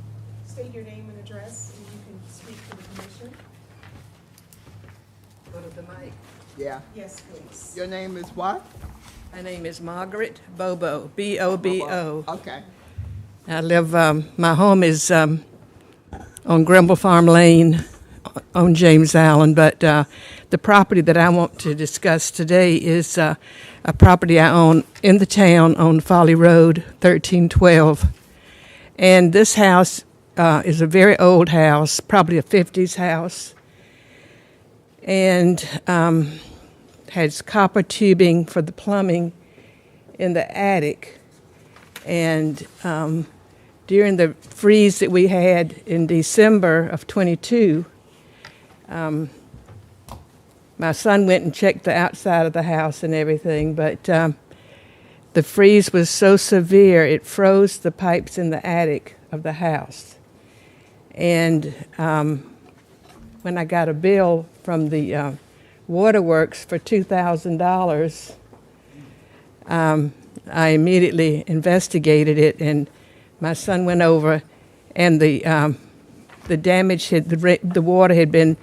state your name and address, and you can speak to the commission. Go to the mic. Yeah. Yes, please. Your name is what? My name is Margaret Bobo, B-O-B-O. Okay. I live, my home is on Grimble Farm Lane on James Allen, but the property that I want to discuss today is a property I own in the town on Folly Road, 1312. And this house is a very old house, probably a 50s house, and has copper tubing for the plumbing in the attic. And during the freeze that we had in December of 22, my son went and checked the outside of the house and everything, but the freeze was so severe it froze the pipes in the attic of the house. And when I got a bill from the waterworks for $2,000, I immediately investigated it, and my son went over, and the damage had, the water had been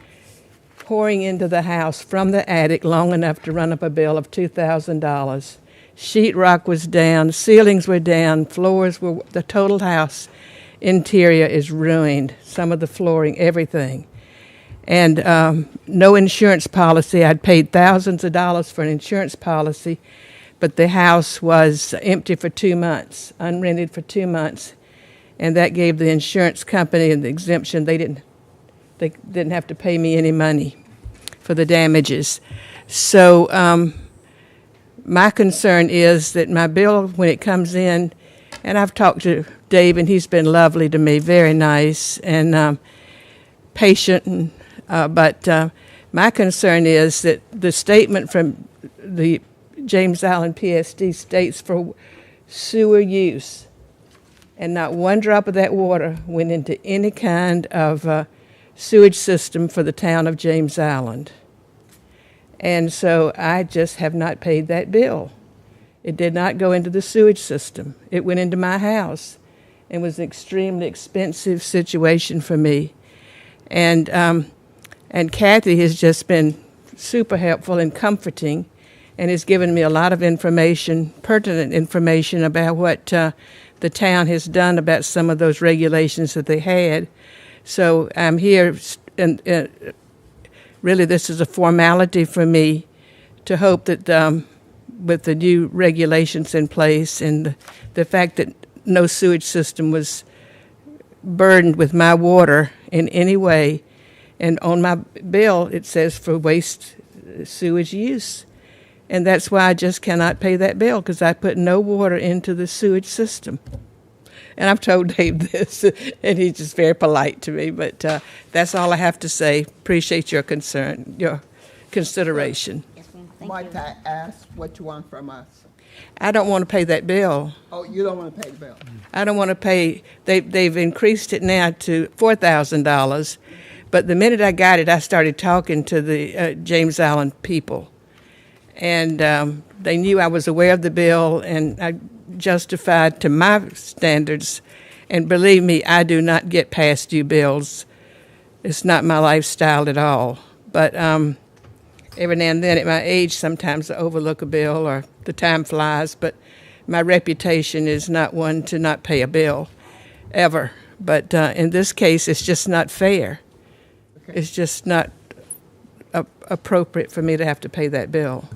pouring into the house from the attic long enough to run up a bill of $2,000. Sheetrock was down, ceilings were down, floors were, the total house interior is ruined, some of the flooring, everything. And no insurance policy. I'd paid thousands of dollars for an insurance policy, but the house was empty for 2 months, unrented for 2 months, and that gave the insurance company an exemption. They didn't have to pay me any money for the damages. So my concern is that my bill, when it comes in, and I've talked to Dave, and he's been lovely to me, very nice and patient, but my concern is that the statement from the James Allen PSD states for sewer use, and not one drop of that water went into any kind of sewage system for the town of James Allen. And so I just have not paid that bill. It did not go into the sewage system. It went into my house. It was an extremely expensive situation for me. And Kathy has just been super helpful and comforting, and has given me a lot of information, pertinent information about what the town has done about some of those regulations that they had. So I'm here, and really this is a formality for me to hope that with the new regulations in place and the fact that no sewage system was burdened with my water in any way, and on my bill it says for waste sewage use. And that's why I just cannot pay that bill, because I put no water into the sewage system. And I've told Dave this, and he's just very polite to me. But that's all I have to say. Appreciate your concern, your consideration. Yes, ma'am. Thank Might you. I ask what you want from us? I don't want to pay that bill. Oh, you don't want to pay the bill? I don't want to pay, they've increased it now to $4,000. But the minute I got it, I started talking to the James Island people. And they knew I was aware of the bill, and I justified to my standards. And believe me, I do not get past due bills. It's not my lifestyle at all. But every now and then at my age, sometimes I overlook a bill or the time flies. But my reputation is not one to not pay a bill, ever. But in this case, it's just not fair. Okay. It's just not appropriate for me to have to pay that bill.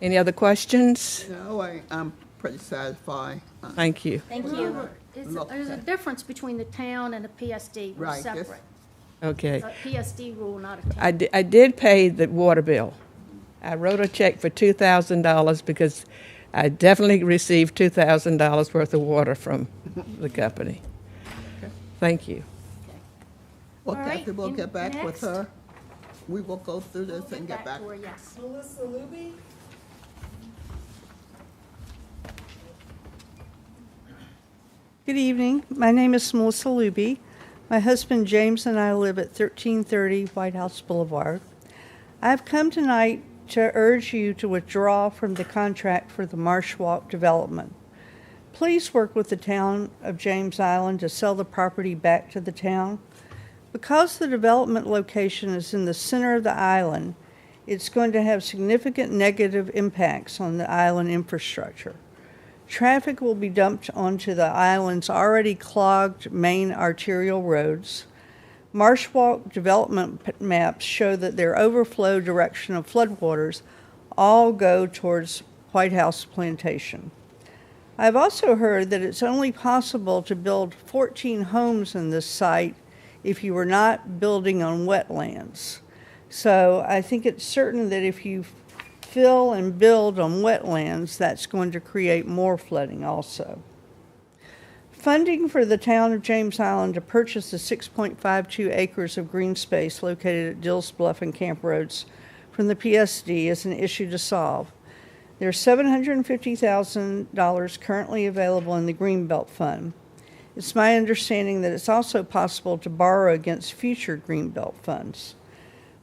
Any other questions? No, I'm pretty satisfied. Thank you. Thank you. There's a difference between the town and the PSD. We're Right, yes. separate. Okay. A PSD rule, not a town. I did pay the water bill. I wrote a check for $2,000 because I definitely received $2,000 worth of water from the company. Okay. Thank you. Well, All right, Kathy, we'll get back with next. her. We will go through this We'll and get back. to her, yes. Melissa Luby? Good evening. My name is Melissa Luby. My husband James and I live at 1330 White House Boulevard. I have come tonight to urge you to withdraw from the contract for the Marsh Walk development. Please work with the town of James Island to sell the property back to the town. Because the development location is in the center of the island, it's going to have significant negative impacts on the island infrastructure. Traffic will be dumped onto the island's already clogged main arterial roads. Marsh Walk development maps show that their overflow direction of floodwaters all go towards White House Plantation. I've also heard that it's only possible to build 14 homes in this site if you were not building on wetlands. So I think it's certain that if you fill and build on wetlands, that's going to create more flooding also. Funding for the town of James Island to purchase the 6.52 acres of green space located at Dills Bluff and Camp Roads from the PSD is an issue to solve. There's $750,000 currently available in the Greenbelt Fund. It's my understanding that it's also possible to borrow against future Greenbelt funds.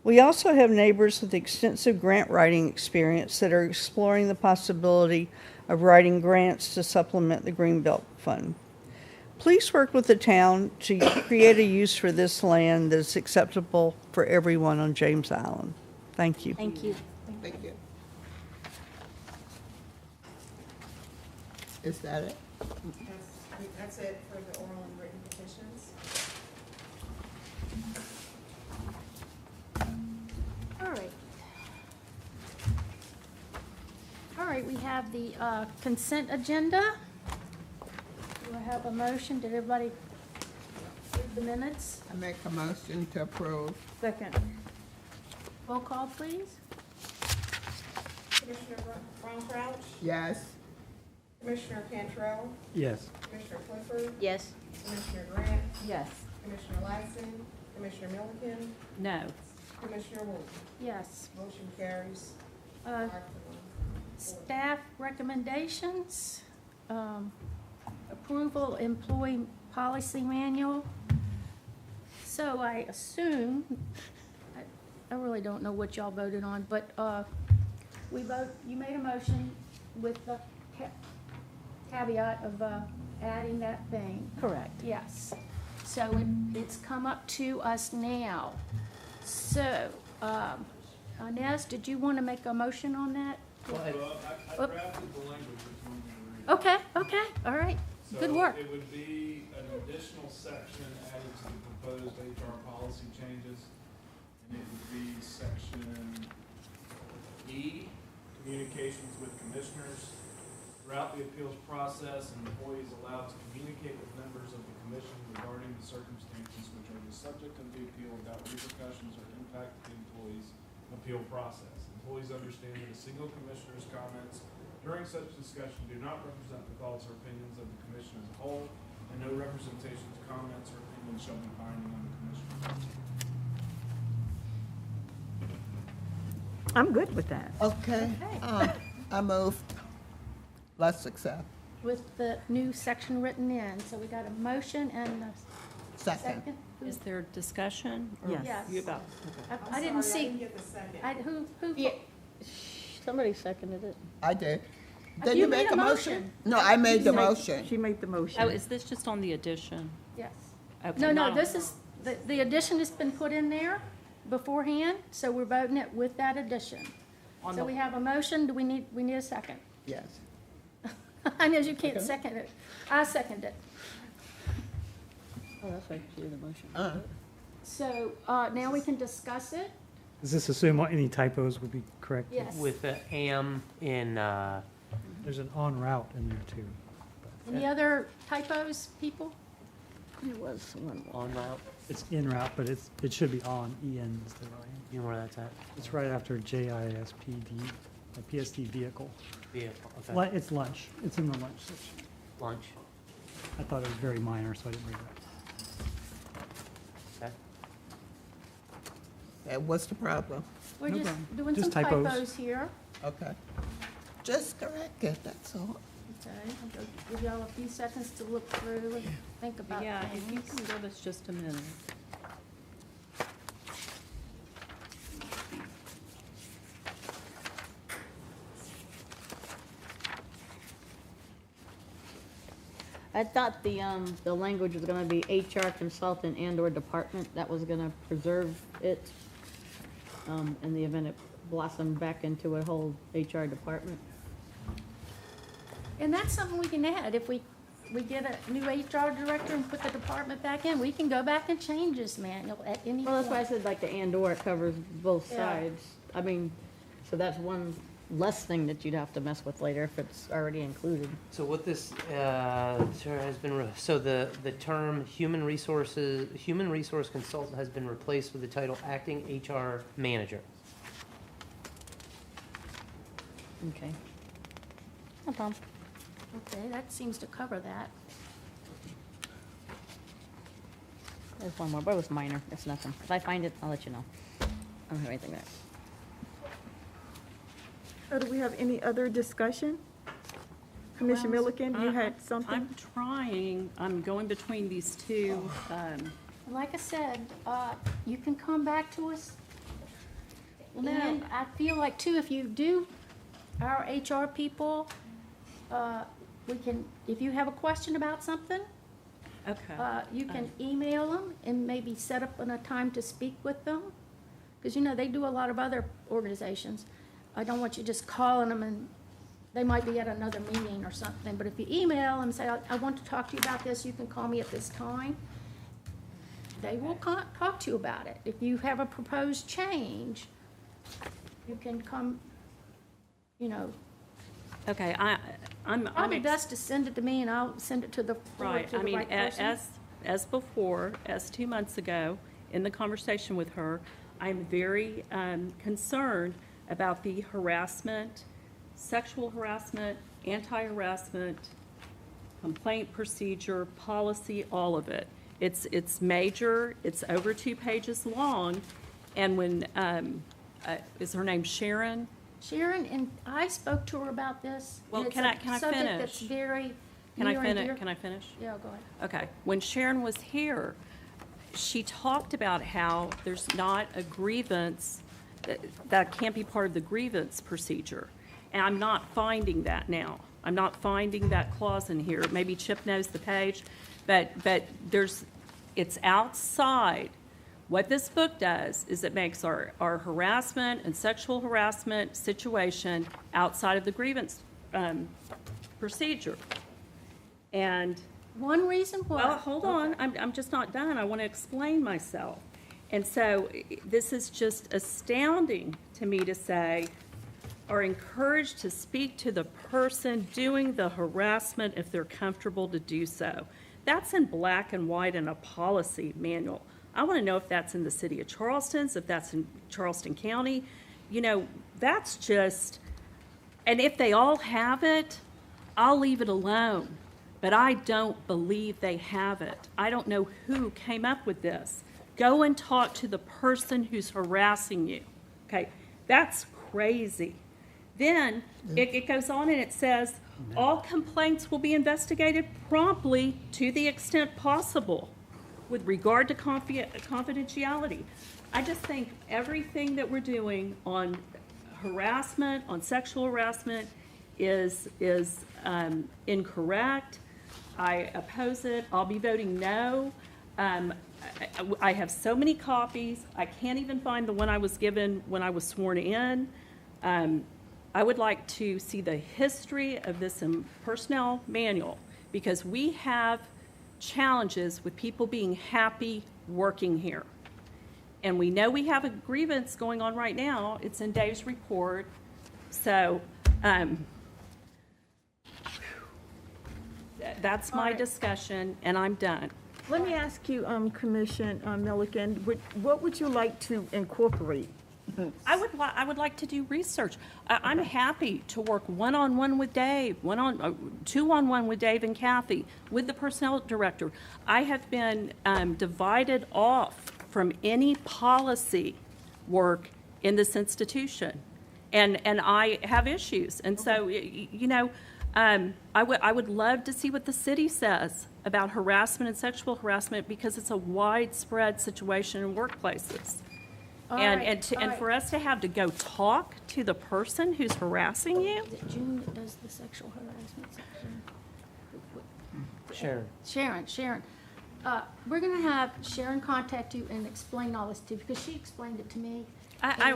We also have neighbors with extensive grant writing experience that are exploring the possibility of writing grants to supplement the Greenbelt Fund. Please work with the town to create a use for this land that is acceptable for everyone on James Island. Thank you. Thank you. Thank you. Is that it? That's it for the oral and written petitions. All right. All right, we have the consent agenda. Do I have a motion? Did everybody read the minutes? I make a motion to approve. Second. Roll call, please. Commissioner Brown Crouch, Yes. Commissioner Cantrell, Yes. Commissioner Clifford, Yes. Commissioner Grant, Yes. Commissioner Ladson, Commissioner Milliken, No. Commissioner Wood. Yes. Motion carries. Uh, 5-1. Staff recommendations, approval employee policy manual. So I assume, I really don't know what y'all voted on, but you made a motion with the caveat of adding that thing. Correct. Yes. So it's come up to us now. So, Inez, did you want to make a motion on that? Well, I Oop. drafted the language if you want me to read it. Okay, okay, all right. Good work. So it would be an additional section added to the proposed HR policy changes. And it would be section E, communications with commissioners. Throughout the appeals process, an employee is allowed to communicate with members of the commission regarding the circumstances which are the subject of the appeal without repercussions or impact to the employee's appeal process. Employees understand that a single commissioner's comments during such discussion do not represent the thoughts or opinions of the commission as a whole, and no representations, comments, or opinions shall be binding on the commission. I'm good with that. Okay. I move. Let's accept. with the new section written in. So we got a motion and a Second. second. Is there discussion? or Yes. Yes. you about- I didn't Sorry, I didn't see, get the second. who, Yeah, somebody seconded it. I did. You Did you made make a a motion? No, I made the motion. She made the motion. Oh, is this just on the addition? yes. Okay, No, not no, on- this is, the addition has been put in there beforehand, so we're voting it with that addition. On So the- we have a motion, do we need a second? Yes. I know you can't second it. I second it. Oh, that's right, you did the motion. So, now we can discuss it? Does this assume any typos would be corrected? Yes. With the am in, There's an en route in there too. Any other typos, people? There was one more. on route, It's en route, but it should be on, en instead of in. you know where that's at? It's right after JISPD, a PSD vehicle. Vehicle, okay. It's lunch. It's in the lunch section. Lunch, I thought it was very minor, so I didn't bring it up. okay. Okay, what's the problem? We're No just problem. doing Just some typos. typos here. Okay. Just correct it, that's all. Okay, I'll go give y'all a few seconds to look through and think about Yeah, if you things. can give us just a minute. I thought the language was gonna be HR consultant and/or department, that was gonna preserve it, in the event it blossomed back into a whole HR department. And that's something we can add. If we get a new HR director and put the department back in, we can go back and change this manual at any Well, that's why I point. said like the and/or, it covers both Yeah. sides. I mean, so that's one less thing that you'd have to mess with later if it's already included. So what this, has been, so the term human resource consultant has been replaced with the title acting HR manager. Okay. No problem. Okay, that seems to cover that. There's one more, but it was minor, it's nothing. If I find it, I'll let you know. I don't have anything there. So do we have any other discussion? Commissioner Milliken, you had I'm something? trying, I'm going between these two, Like I said, you can come back to us. no. And I feel like too, if you do, our HR people, we can, if you have a question about something, okay. you can email them and maybe set up a time to speak with them. Because, you know, they do a lot of other organizations. I don't want you just calling them and they might be at another meeting or something. But if you email them and say, I want to talk to you about this, you can call me at this time. They will talk to you about it. If you have a proposed change, you can come, you know, Okay, I'm probably best to send it to me and I'll send it to the, forward right. to I the mean, right person. as before, as 2 months ago, in the conversation with her, I'm very concerned about the harassment, sexual harassment, anti-harassment, complaint procedure, policy, all of it. It's major, it's over 2 pages long, and when, is her name Sharon? Sharon, and I spoke to her about this. and Well, it's can a I subject finish? that's very Can I near and finish? dear- Can I finish? Yeah, go ahead. Okay, when Sharon was here, she talked about how there's not a grievance, that can't be part of the grievance procedure. And I'm not finding that now. I'm not finding that clause in here. Maybe Chip knows the page, but it's outside. What this book does is it makes our harassment and sexual harassment situation outside of the grievance procedure. And One reason why. well, hold on, I'm just not done, I want to explain myself. And so, this is just astounding to me to say, are encouraged to speak to the person doing the harassment if they're comfortable to do so. That's in black and white in a policy manual. I want to know if that's in the city of Charleston, if that's in Charleston County. You know, that's just, and if they all have it, I'll leave it alone. But I don't believe they have it. I don't know who came up with this. Go and talk to the person who's harassing you. Okay, that's crazy. Then it goes on and it says, all complaints will be investigated promptly to the extent possible with regard to confidentiality. I just think everything that we're doing on harassment, on sexual harassment is incorrect. I oppose it. I'll be voting no. I have so many copies. I can't even find the one I was given when I was sworn in. I would like to see the history of this personnel manual, because we have challenges with people being happy working here. And we know we have a grievance going on right now. It's in Dave's report. So that's my discussion, and I'm done. Let me ask you, Commissioner Milliken, what would you like to incorporate? I would like to do research. I'm happy to work one-on-one with Dave, two-on-one with Dave and Kathy, with the personnel director. I have been divided off from any policy work in this institution, and I have issues. And so, you know, I would love to see what the city says about harassment and sexual harassment, because it's a widespread situation in workplaces. And for us to have to go talk to the person who's harassing you. Is it June that does the sexual harassment section? Sharon. We're gonna have Sharon contact you and explain all this to you, because she explained it to me. I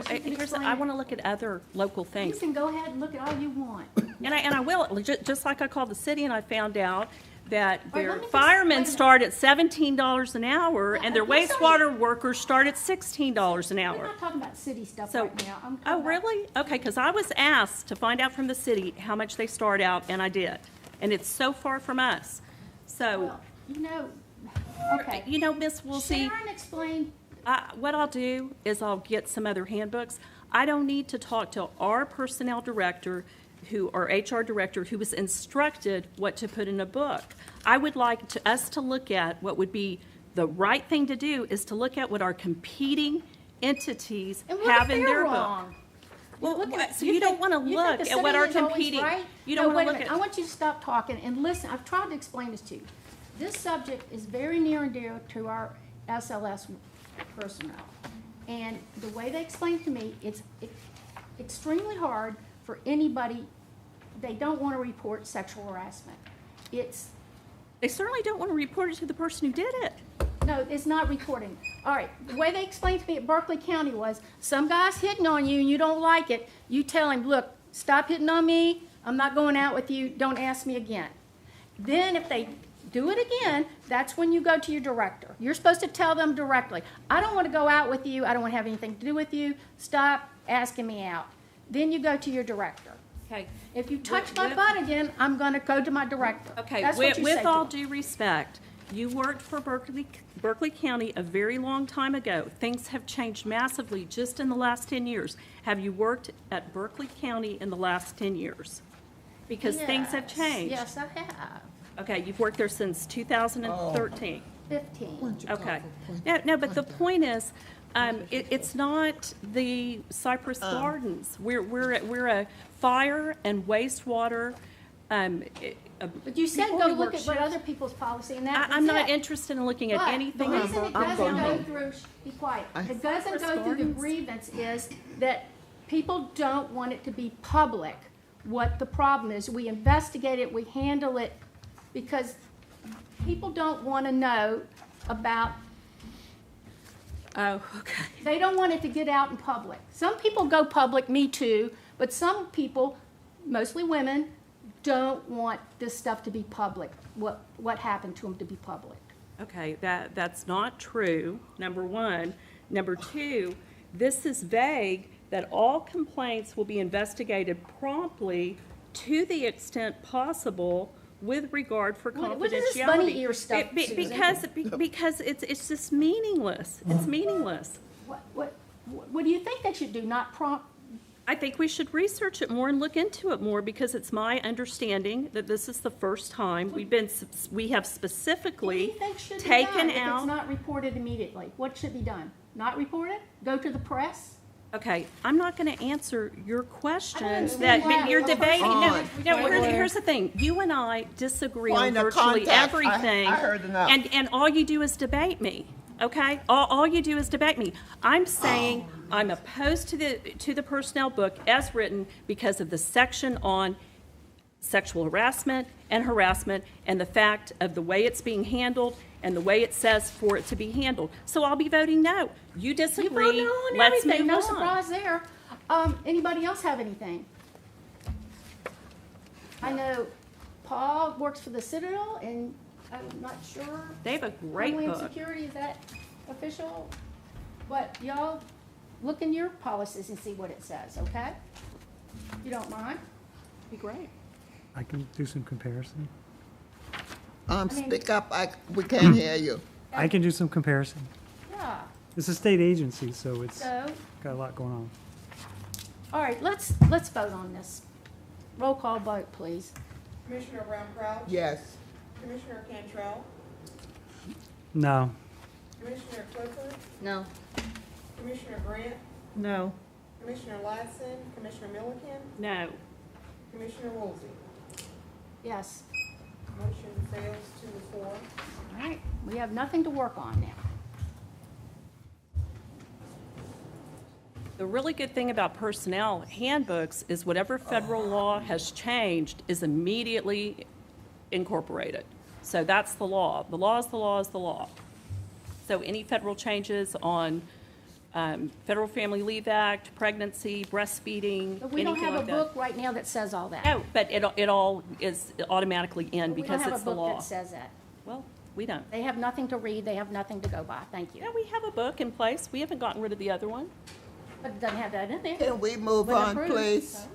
want to look at other local You things. can go ahead and look at all you want. And I will, just like I called the city and I found out that Wait, their let me just- firemen wait a minute. start at $17 an hour, Well, and their that's wastewater workers start at $16 an We're hour. not talking about city stuff So, right now. I'm oh, talking about- really? Okay, because I was asked to find out from the city how much they start out, and I did. And it's so far from us. So, Well, you know, okay. you know, Miss Woolsey, Sharon explained, what I'll do is I'll get some other handbooks. I don't need to talk to our personnel director or HR director who was instructed what to put in a book. I would like us to look at what would be the right thing to do, is to look at what our competing entities and what have if in they're their book. wrong? Well, Look at- so you don't think- want to you think look the at what city our is always competing, right? you No, don't want wait to a look minute. at. I want you to stop talking and listen. I've tried to explain this to you. This subject is very near and dear to our SLS personnel. And the way they explained to me, it's extremely hard for anybody, they don't want to report sexual harassment. They certainly don't want to report it to the person who did it. No, it's not reporting. All right, the way they explained to me at Berkeley County was, some guy's hitting on you and you don't like it, you tell him, look, stop hitting on me, I'm not going out with you, don't ask me again. Then if they do it again, that's when you go to your director. You're supposed to tell them directly, I don't want to go out with you, I don't want to have anything to do with you, stop asking me out. Then you go to your director. Okay. If you touch my butt again, I'm going to go to my director. Okay, That's what you say with to all them. due respect, you worked for Berkeley County a very long time ago. Things have changed massively just in the last 10 years. Have you worked at Berkeley County in the last 10 years? Because things have Yes, changed. Yes, I have. Okay, you've worked there since 2013. 15. Okay. No, but the point is, it's not the Cypress Gardens. We're a fire and wastewater. But you said go look at what other people's policy, and that was I'm not it. interested in looking at But anything. the reason it doesn't go going through, be quiet, it doesn't go through the grievance is that people don't want it to be public, what the problem is. We investigate it, we handle it, because people don't want to know about, Oh, okay. they don't want it to get out in public. Some people go public, me too, but some people, mostly women, don't want this stuff to be public, what happened to them to be public. Okay, that's not true, number one. Number two, this is vague, that all complaints will be investigated promptly to the extent possible with regard for confidentiality. What is this bunny ear stuff, Because it's just meaningless. It's meaningless. What do you think they should do, not prompt? I think we should research it more and look into it more, because it's my understanding that this is the first time we have What do specifically you think should be taken done if it's out. not reported immediately? What should be done? Not report it? Go to the press? Okay, I'm not going to answer your questions understand that why. you're debating. No, Fine. no, here's the thing. You and I disagree on Point of virtually contact. everything. I heard enough. And all you do is debate me, okay? All you do is debate me. I'm saying I'm opposed to the personnel book as written because of the section on sexual harassment and the fact of the way it's being handled and the way it says for it to be handled. So I'll be voting no. You You disagree. voted no on Let's everything, move no on. surprise there. Anybody else have anything? I know Paul works for the Citadel, and I'm not sure. They have a great Homeland book. Security, is that official? But y'all, look in your policies and see what it says, okay? You don't mind? Be great. I can do some comparison. Speak up, we can't hear you. I can do some comparison. Yeah, It's a state agency, so it's so, got a lot going on. all right, let's vote on this. Roll call vote, please. Commissioner Brown Crouch. Yes. Commissioner Cantrell. No. Commissioner Clifford. No. Commissioner Grant. No. Commissioner Latson. Commissioner Milliken. No. Commissioner Woolsey. Yes. Motion fails 2-4. All right, we have nothing to work on now. The really good thing about personnel handbooks is whatever federal law has changed is immediately incorporated. So that's the law. The law is the law is the law. So any federal changes on Federal Family Leave Act, pregnancy, breastfeeding, But we don't anything have a like that. book right now that says all that. No, but it all is automatically in because it's the We don't have a book law. that says that. Well, we don't. They have nothing to read, they have nothing to go by, thank you. Yeah, we have a book in place. We haven't gotten rid of the other one. But it doesn't have that in there. Can we move Wasn't on, approved, please? so.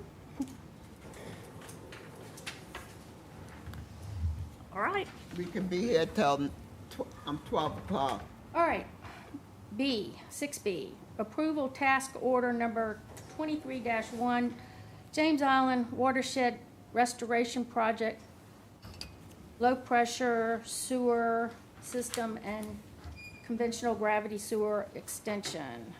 All right. We can be here till 12 o'clock. All right, B, 6B, approval task order number 23-1, James Island Watershed Restoration Project, low pressure sewer system and conventional gravity sewer extension.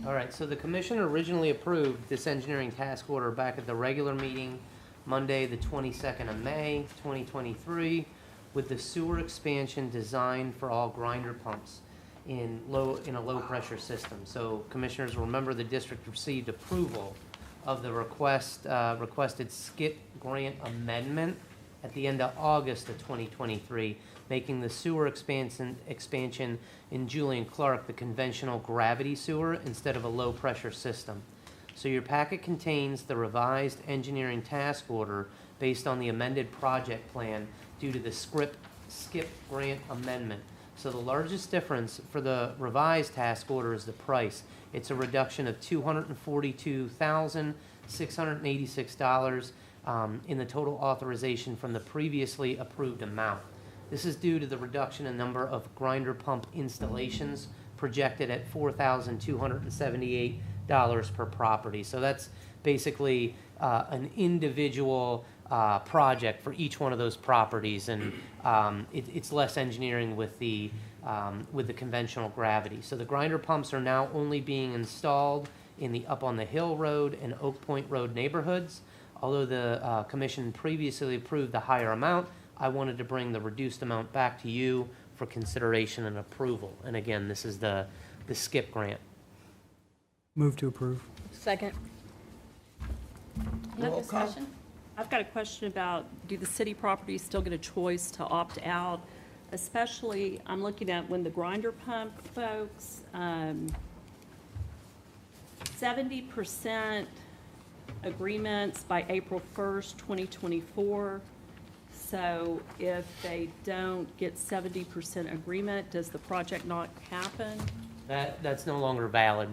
All right, so the commission originally approved this engineering task order back at the regular meeting, Monday, the 22nd of May, 2023, with the sewer expansion designed for all grinder pumps in a low-pressure system. So commissioners, remember the district received approval of the requested SCIP grant amendment at the end of August of 2023, making the sewer expansion in Julian Clark the conventional gravity sewer instead of a low-pressure system. So your packet contains the revised engineering task order based on the amended project plan due to the SCIP grant amendment. So the largest difference for the revised task order is the price. It's a reduction of $242,686 in the total authorization from the previously approved amount. This is due to the reduction in number of grinder pump installations projected at $4,278 per property. So that's basically an individual project for each one of those properties, and it's less engineering with the conventional gravity. So the grinder pumps are now only being installed in the Up on the Hill Road and Oak Point Road neighborhoods. Although the commission previously approved the higher amount, I wanted to bring the reduced amount back to you for consideration and approval. And again, this is the SCIP grant. Move to approve. Second. No Roll call. discussion? I've got a question about, do the city properties still get a choice to opt out? Especially, I'm looking at when the grinder pump folks, 70% agreements by April 1st, 2024. So if they don't get 70% agreement, does the project not happen? That's no longer valid.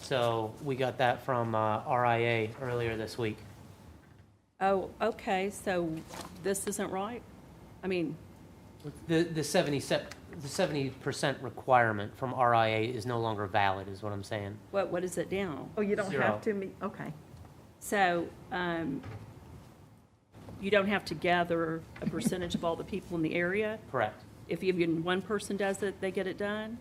So we got that from RIA earlier this week. Oh, okay, so this isn't right? I mean, The 70% requirement from RIA is no longer valid, is what I'm saying. what is it now? Oh, you don't Zero. have to meet, okay. So, you don't have to gather a percentage of all the people in the area? Correct, If even one person does it, they get it done?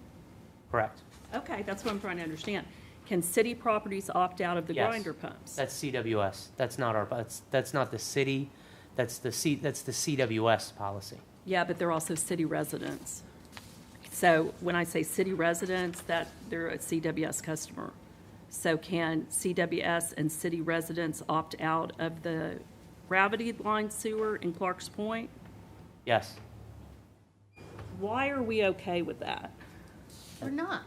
correct. Okay, that's what I'm trying to understand. Can city properties opt out of the Yes. grinder pumps? That's CWS. That's not our, that's not the city. That's the CWS policy. Yeah, but they're also city residents. So when I say city residents, that they're a CWS customer. So can CWS and city residents opt out of the gravity line sewer in Clark's Point? Yes. Why are we okay with that? We're not.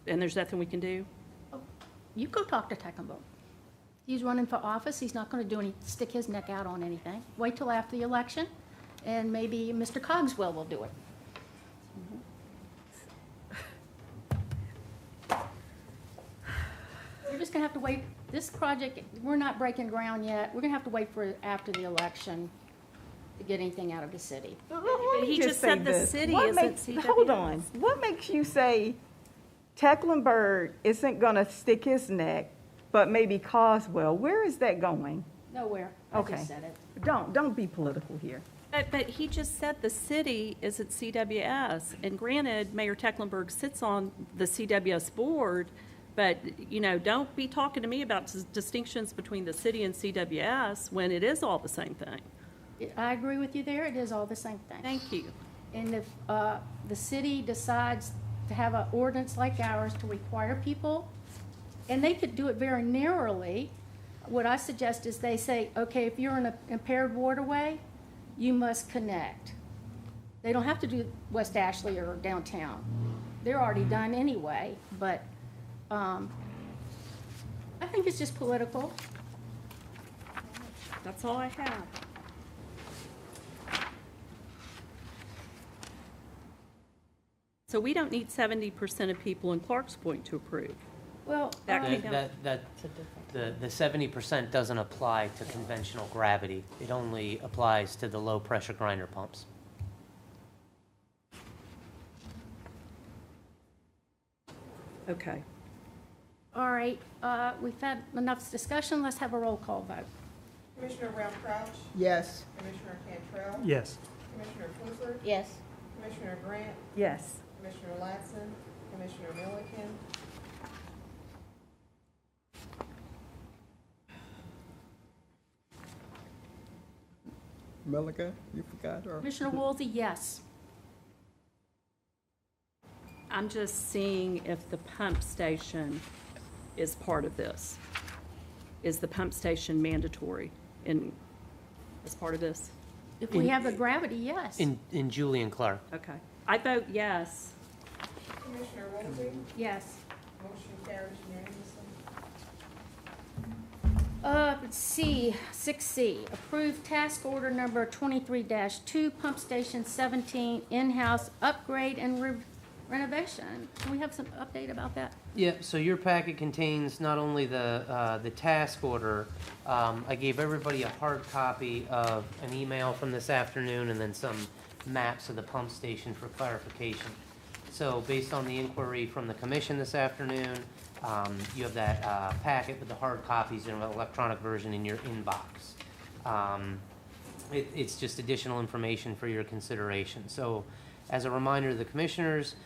And there's nothing we can do? You go talk to Tecklenburg. He's running for office, he's not gonna stick his neck out on anything. Wait till after the election, and maybe Mr. Cogswell will do it. We're just gonna have to wait, this project, we're not breaking ground yet, we're gonna have to wait for after the election to get anything out of the city. Let He me just say said the this. city What isn't makes- CWS. Hold on. What makes you say Tecklenburg isn't gonna stick his neck, but maybe Coswell? Where is that going? Nowhere, I Okay. just said it. Don't be political here. But he just said the city isn't CWS, and granted, Mayor Tecklenburg sits on the CWS board, but, you know, don't be talking to me about distinctions between the city and CWS when it is all the same thing. I agree with you there, it is all the same thing. Thank you. And if the city decides to have an ordinance like ours to require people, and they could do it very narrowly, what I suggest is they say, okay, if you're in an impaired waterway, you must connect. They don't have to do West Ashley or downtown. They're already done anyway, but I think it's just political. That's all I have. So we don't need 70% of people in Clark's Point to approve. Well, That The- came down- The 70% doesn't apply to conventional gravity. It only applies to the low-pressure grinder pumps. Okay. all right, we've had enough discussion, let's have a roll call vote. Commissioner Ralph Crouch, Yes. Commissioner Cantrell, Yes. Commissioner Clifford, Yes. Commissioner Grant, Yes. Commissioner Latson, Commissioner Milliken, Milligan, you forgot her? Commissioner Woolsey, yes. I'm just seeing if the pump station is part of this. Is the pump station mandatory as part of this? If we have a gravity, yes. In Julian Clark. Okay. I vote yes. Commissioner Woolsey, Yes. motion carries unanimously. Let's see, 6C, approve task order number 23-2, pump station 17, in-house upgrade and renovation. Can we have some update about that? Yeah, so your packet contains not only the task order, I gave everybody a hard copy of an email from this afternoon and then some maps of the pump station for clarification. So based on the inquiry from the commission this afternoon, you have that packet with the hard copies in an electronic version in your inbox. It's just additional information for your consideration. So as a reminder to the commissioners,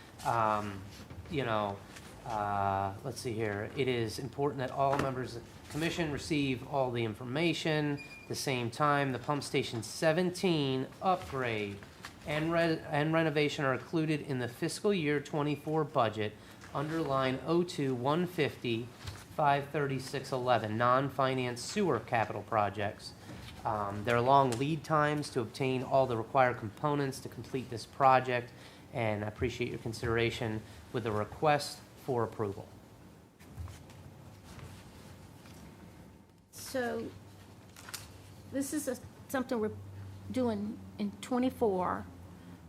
let's see here. It is important that all members of the commission receive all the information at the same time. The pump station 17 upgrade and renovation are included in the fiscal year 24 budget under line 02-150 53611 non-finance sewer capital projects. There are long lead times to obtain all the required components to complete this project, and I appreciate your consideration with the request for approval. So, this is something we're doing in 24,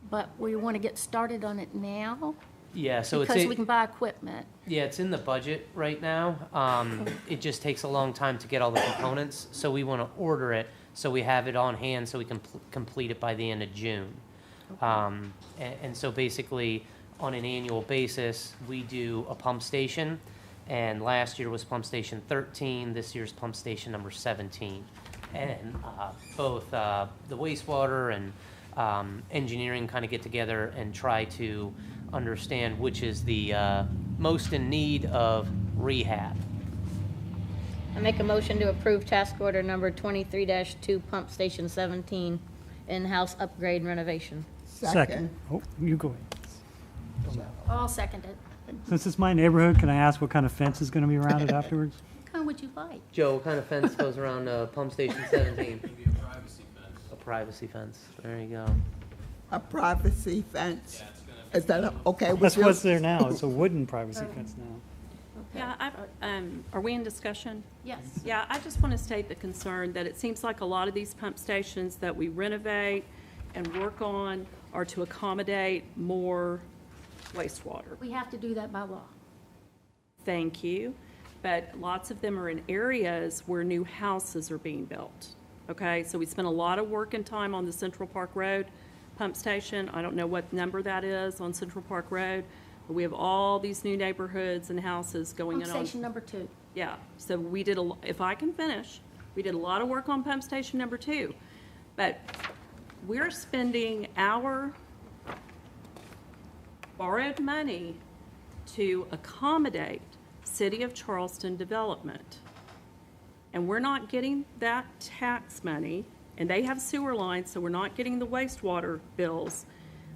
but we want to get started on it now? Yeah, so Because we can buy equipment. it's in the budget right now. It just takes a long time to get all the components, so we want to order it so we have it on hand so we can complete it by the end of June. And so basically, on an annual basis, we do a pump station, and last year was pump station 13, this year's pump station number 17. And both the wastewater and engineering kind of get together and try to understand which is the most in need of rehab. I make a motion to approve task order number 23-2, Pump Station 17, in-house upgrade and renovation. Second. Oh, you go ahead. I'll second it. Since it's my neighborhood, can I ask what kind of fence is going to be around it afterwards? What kind would you like? Joe, what kind of fence goes around Pump Station 17? A privacy fence. There you go. A privacy fence. Is that okay with That's you? what's there now. It's a wooden privacy fence now. Yeah, are we in discussion? Yes. Yeah, I just want to state the concern that it seems like a lot of these pump stations that we renovate and work on are to accommodate more wastewater. We have to do that by law. Thank you. But lots of them are in areas where new houses are being built. Okay, so we spent a lot of work and time on the Central Park Road pump station. I don't know what number that is on Central Park Road, but we have all these new neighborhoods and houses going Pump in on. station number 2. Yeah, so we did, if I can finish, we did a lot of work on pump station number 2. But we're spending our borrowed money to accommodate City of Charleston development. And we're not getting that tax money, and they have sewer lines, so we're not getting the wastewater bills.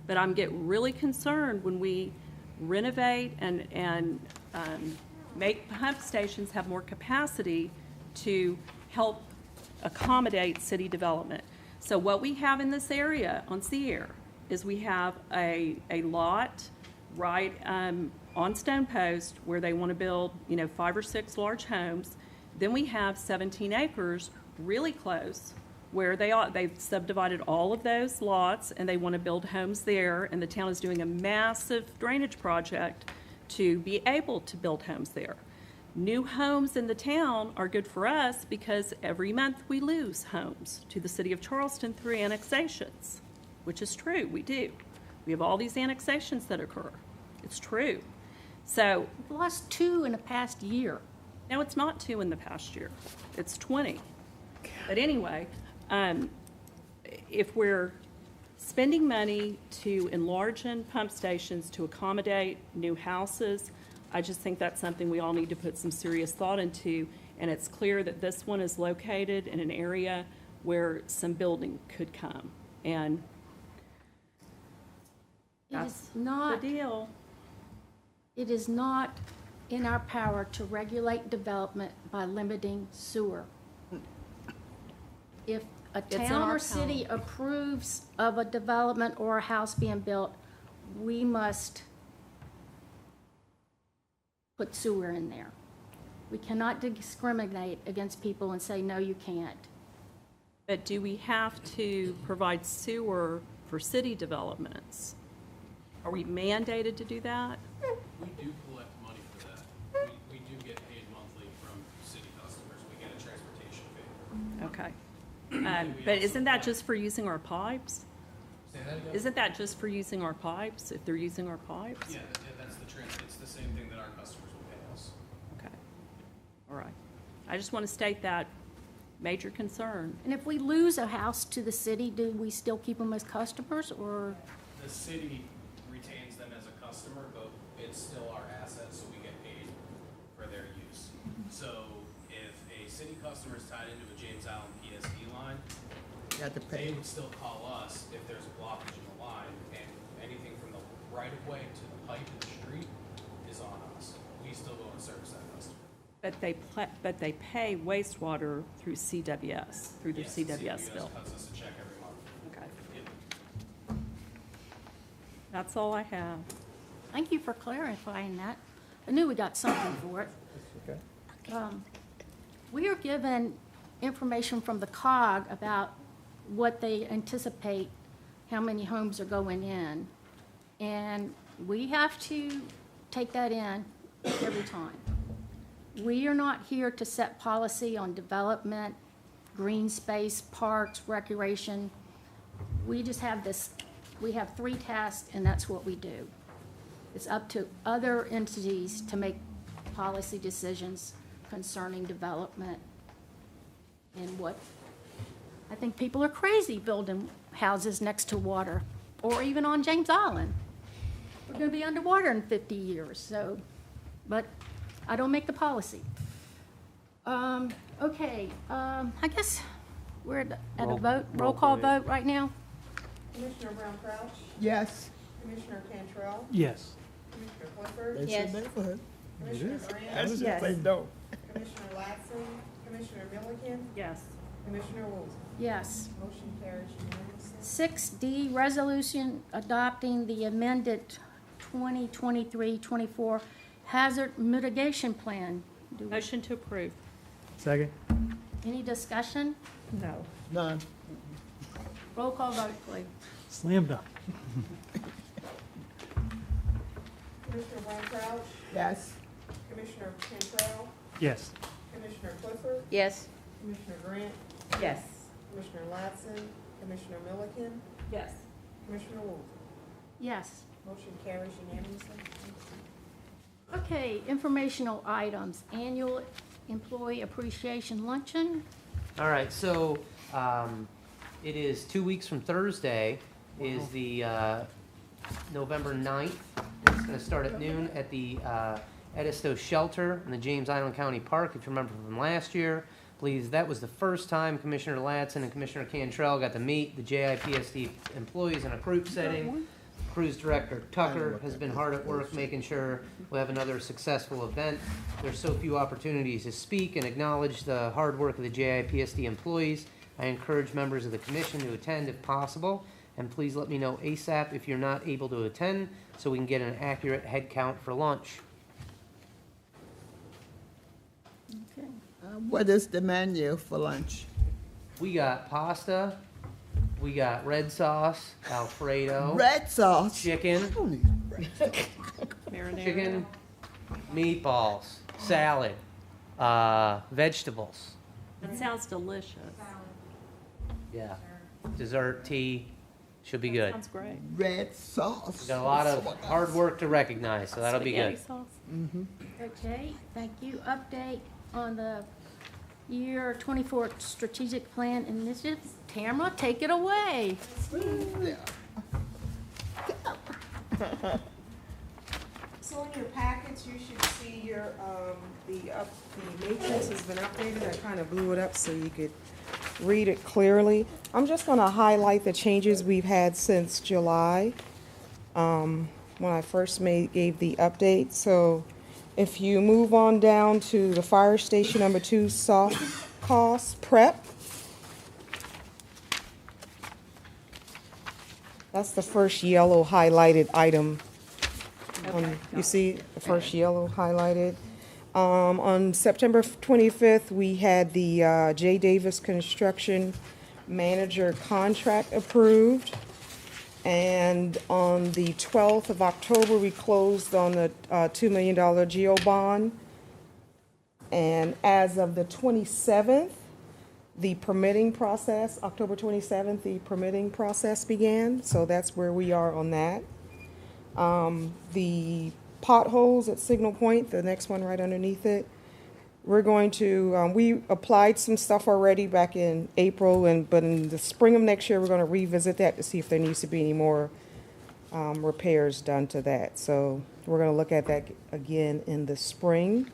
But I'm getting really concerned when we renovate and make pump stations have more capacity to help accommodate city development. So what we have in this area on Sierra is we have a lot right on Stone Post where they want to build, 5 or 6 large homes. Then we have 17 acres really close where they've subdivided all of those lots and they want to build homes there, and the town is doing a massive drainage project to be able to build homes there. New homes in the town are good for us because every month we lose homes to the City of Charleston through annexations, which is true, we do. We have all these annexations that occur. It's true. So, We've lost 2 in the past year. no, it's not 2 in the past year. It's 20. But anyway, if we're spending money to enlarge in pump stations to accommodate new houses, I just think that's something we all need to put some serious thought into. And it's clear that this one is located in an area where some building could come. And that's the deal. It is not in our power to regulate development by limiting sewer. If a in town our or city power. approves of a development or a house being built, we must put sewer in there. We cannot discriminate against people and say, no, you can't. But do we have to provide sewer for city developments? Are we mandated to do that? We do collect money for that. We do get paid monthly from city customers. We get a transportation fee. Okay. But isn't that just for using our pipes? Say that again? Isn't that just for using our pipes, if they're using our pipes? Yeah, that's it's the same thing that our customers will pay us. Okay. All right. I just want to state that major concern. And if we lose a house to the city, do we still keep them as customers, or? The city retains them as a customer, but it's still our asset, so we get paid for their use. So if a city customer is tied into a James Allen PSD line, You have to they pay. would still call us if there's a blockage in the line, and anything from the right-of-way to the pipe in the street is on us. We still go and service that customer. But they pay wastewater through CWS, through their Yes, CWS bill. cuts us a check every month. Okay. Yep. That's all I have. Thank you for clarifying that. I knew we got something for it. We are given information from the COG about what they anticipate, how many homes are going in. And we have to take that in every time. We are not here to set policy on development, green space, parks, recreation. We just have this, we have 3 tasks, and that's what we do. It's up to other entities to make policy decisions concerning development and what, I think people are crazy building houses next to water, or even on James Island. We're gonna be underwater in 50 years, so but I don't make the policy. Okay, I guess we're at a vote, roll call vote right now. Commissioner Brown Crouch, Yes. Commissioner Cantrell, Yes. Commissioner Clifford, Yes. Commissioner Grant, Yes. Commissioner Latson, Commissioner Milliken, Yes. Commissioner Woolsey. Yes. Motion carries unanimously. 6D, resolution adopting the amended 2023-24 hazard mitigation plan. Motion to approve. Second? Any discussion? No. None. Roll call vote, please. Slam dunk. Commissioner Brown Crouch, Yes. Commissioner Cantrell, Yes. Commissioner Clifford, Yes. Commissioner Grant, Yes. Commissioner Latson, Commissioner Milliken, Yes. Commissioner Woolsey. Yes. Motion carries unanimously. Okay, informational items, annual employee appreciation luncheon. All right, so it is 2 weeks from Thursday is the November 9th. It's going to start at noon at the Edisto Shelter in the James Island County Park. If you remember from last year, please, that was the first time Commissioner Latson and Commissioner Cantrell got to meet the JIPSD employees in a group setting. Cruise Director Tucker has been hard at work making sure we have another successful event. There's so few opportunities to speak and acknowledge the hard work of the JIPSD employees. I encourage members of the commission to attend if possible, and please let me know ASAP if you're not able to attend so we can get an accurate head count for lunch. Okay. What is the menu for lunch? We got pasta, we got red sauce, Alfredo, Red sauce. chicken, I don't need red sauce. Marinara. chicken, meatballs, salad, vegetables. That sounds delicious. Yeah. Dessert, tea, should be good. Sounds great. Red sauce. We got a lot of hard work to recognize, so that'll be Spaghetti good. sauce. Okay, thank you. Update on the year 24 strategic plan initiatives. Tamara, take it away. So in your packets, you should see your, the matrix has been updated. I kind of blew it up so you could read it clearly. I'm just going to highlight the changes we've had since July, when I first gave the update. So if you move on down to the fire station number 2 soft cost prep, that's the first yellow highlighted item. You see the first yellow highlighted. On September 25th, we had the J. Davis Construction Manager contract approved. And on the 12th of October, we closed on the $2 million GEO bond. And as of the 27th, the permitting process, October 27th, the permitting process began. So that's where we are on that. The potholes at Signal Point, the next one right underneath it, we're going to, we applied some stuff already back in April, but in the spring of next year, we're going to revisit that to see if there needs to be any more repairs done to that. So we're going to look at that again in the spring.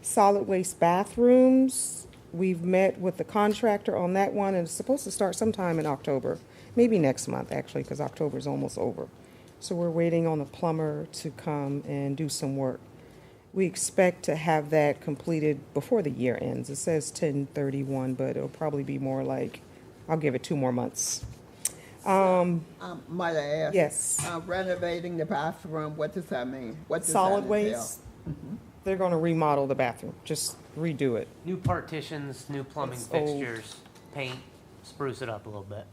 Solid waste bathrooms, we've met with the contractor on that one, and it's supposed to start sometime in October, maybe next month, actually, because October is almost over. So we're waiting on the plumber to come and do some work. We expect to have that completed before the year ends. It says 10/31, but it'll probably be more like, I'll give it 2 more months. Might I ask? Yes. Renovating the bathroom, what does that mean? What does Solid that entail? waste, they're going to remodel the bathroom, just redo it. New partitions, new plumbing It's old. fixtures, paint, spruce it up a little bit.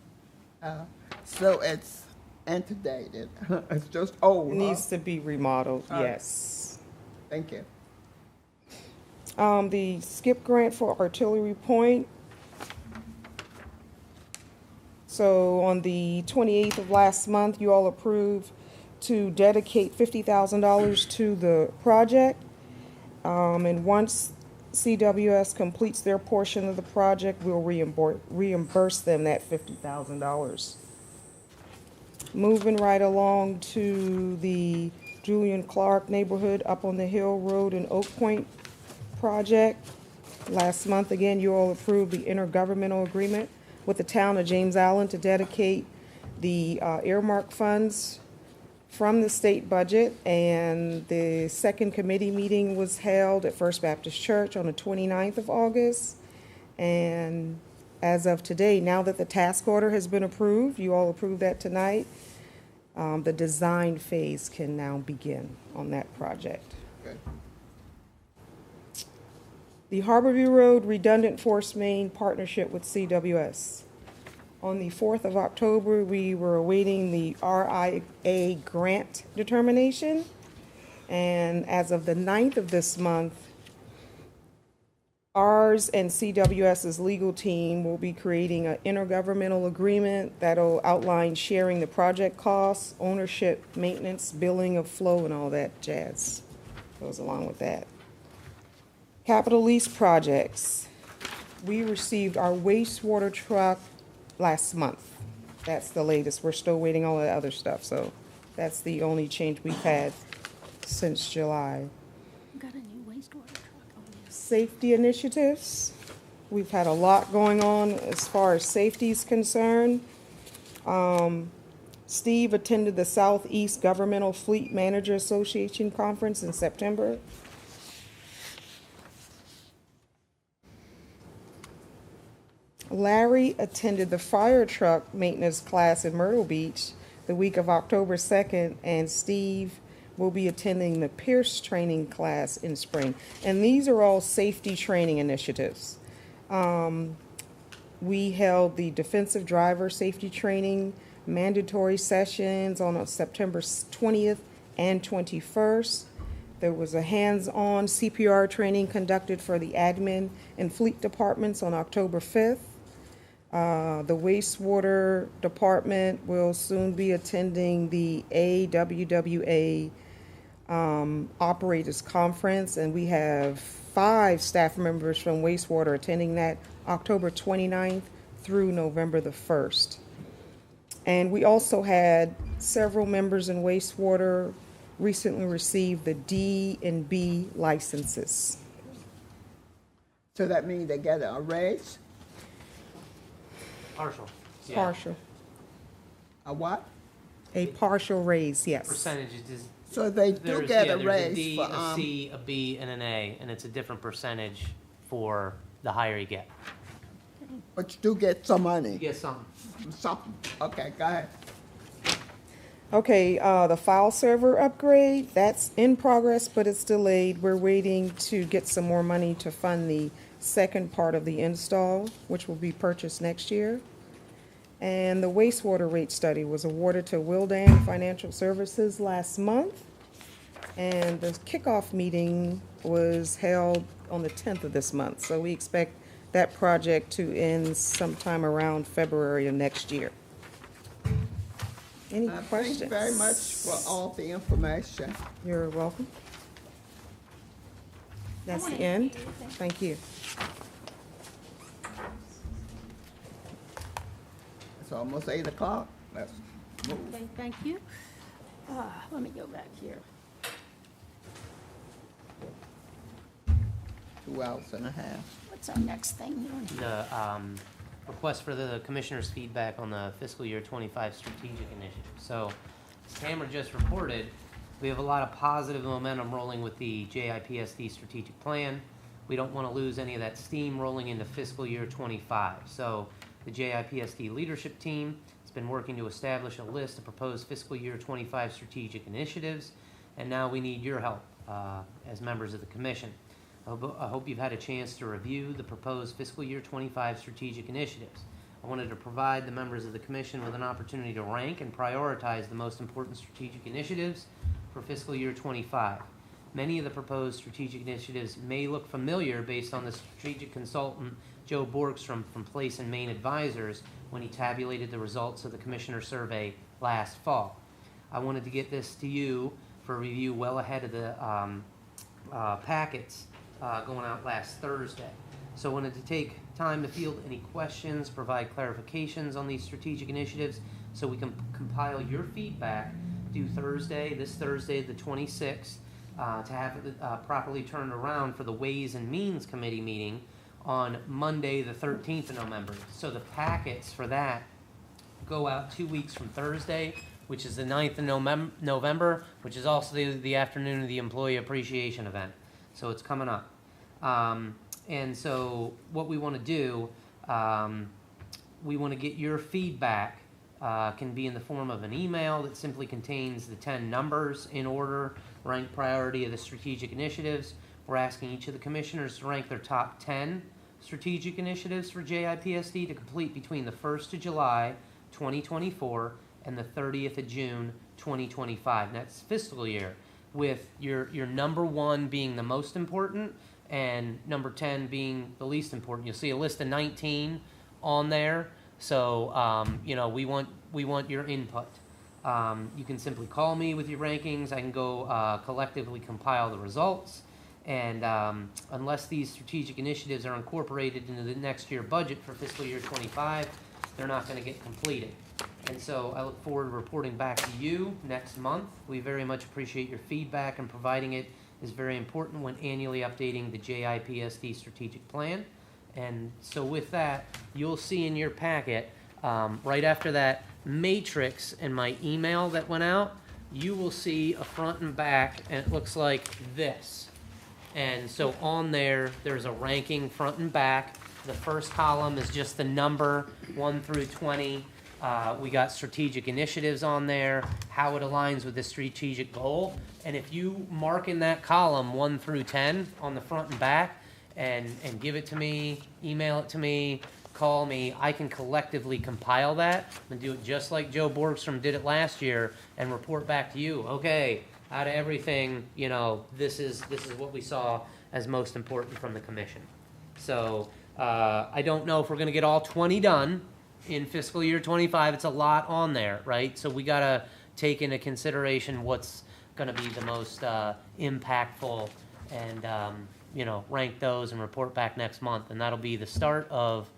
So it's antiquated. It's just old. It needs to be remodeled, yes. Thank you. The SCIP grant for Artillery Point. So on the 28th of last month, you all approved to dedicate $50,000 to the project. And once CWS completes their portion of the project, we'll reimburse them that $50,000. Moving right along to the Julian Clark neighborhood up on the Hill Road and Oak Point project. Last month, again, you all approved the intergovernmental agreement with the town of James Allen to dedicate the earmark funds from the state budget, and the second committee meeting was held at First Baptist Church on the 29th of August. And as of today, now that the task order has been approved, you all approved that tonight, the design phase can now begin on that project. Okay. The Harborview Road Redundant Force Main Partnership with CWS. On the 4th of October, we were awaiting the RIA grant determination. And as of the 9th of this month, ours and CWS's legal team will be creating an intergovernmental agreement that'll outline sharing the project costs, ownership, maintenance, billing of flow, and all that jazz goes along with that. Capital lease projects. We received our wastewater truck last month. That's the latest. We're still waiting on all the other stuff, so that's the only change we've had since July. Got a new wastewater truck on this. Safety initiatives. We've had a lot going on as far as safety is concerned. Steve attended the Southeast Governmental Fleet Manager Association Conference in September. Larry attended the fire truck maintenance class in Myrtle Beach the week of October 2nd, and Steve will be attending the Pierce training class in spring. And these are all safety training initiatives. We held the defensive driver safety training mandatory sessions on September 20th and 21st. There was a hands-on CPR training conducted for the admin and fleet departments on October 5th. The wastewater department will soon be attending the AWWA Operators Conference, and we have 5 staff members from wastewater attending that October 29th through November the 1st. And we also had several members in wastewater recently receive the D and B licenses. So that means they get a raise? Partial. Yeah. Partial. A what? A partial raise, yes. Percentages is. So they do there's- get yeah, a there's raise a D, for, a C, a B, and an A, and it's a different percentage for the higher you get. but you do get some money? You get some. Something. Okay, go ahead. Okay, the file server upgrade, that's in progress, but it's delayed. We're waiting to get some more money to fund the second part of the install, which will be purchased next year. And the wastewater rate study was awarded to Wildan Financial Services last month. And the kickoff meeting was held on the 10th of this month. So we expect that project to end sometime around February of next year. Any questions? Thank you very much for all the information. You're welcome. That's the end. Thank you. It's almost 8 o'clock. Let's move. Okay, thank you. Let me go back here. 2 hours and a half. What's our next thing here? The request for the commissioner's feedback on the fiscal year 25 strategic initiative. So, as Tamara just reported, we have a lot of positive momentum rolling with the JIPSD strategic plan. We don't want to lose any of that steam rolling into fiscal year 25. So, the JIPSD leadership team has been working to establish a list of proposed fiscal year 25 strategic initiatives, and now we need your help as members of the commission. I hope you've had a chance to review the proposed fiscal year 25 strategic initiatives. I wanted to provide the members of the commission with an opportunity to rank and prioritize the most important strategic initiatives for fiscal year 25. Many of the proposed strategic initiatives may look familiar based on the strategic consultant Joe Borgstrom from Place and Main Advisors when he tabulated the results of the commissioner survey last fall. I wanted to get this to you for review well ahead of the packets going out last Thursday. So I wanted to take time to field any questions, provide clarifications on these strategic initiatives so we can compile your feedback due Thursday, this Thursday, the 26th, to have it properly turned around for the Ways and Means Committee meeting on Monday, the 13th of November. So the packets for that go out 2 weeks from Thursday, which is the 9th of November, which is also the afternoon of the Employee Appreciation Event. So it's coming up. And so what we want to do, we want to get your feedback. Can be in the form of an email that simply contains the 10 numbers in order, ranked priority of the strategic initiatives. We're asking each of the commissioners to rank their top 10 strategic initiatives for JIPSD to complete between the 1st of July 2024 and the 30th of June 2025. That's fiscal year, with your number 1 being the most important and number 10 being the least important. You'll see a list of 19 on there. So, you know, we want your input. You can simply call me with your rankings. I can go collectively compile the results. And unless these strategic initiatives are incorporated into the next year budget for fiscal year 25, they're not going to get completed. And so I look forward to reporting back to you next month. We very much appreciate your feedback, and providing it is very important when annually updating the JIPSD strategic plan. And so with that, you'll see in your packet, right after that matrix and my email that went out, you will see a front and back, and it looks like this. And so on there, there's a ranking front and back. The first column is just the number 1 through 20. We got strategic initiatives on there, how it aligns with the strategic goal. And if you mark in that column 1 through 10 on the front and back, and give it to me, email it to me, call me, I can collectively compile that and do it just like Joe Borgstrom did it last year and report back to you. Okay, out of everything, you know, this is what we saw as most important from the commission. So I don't know if we're going to get all 20 done in fiscal year 25. It's a lot on there, right? So we got to take into consideration what's going to be the most impactful, and you know, rank those and report back next month. And that'll be the start of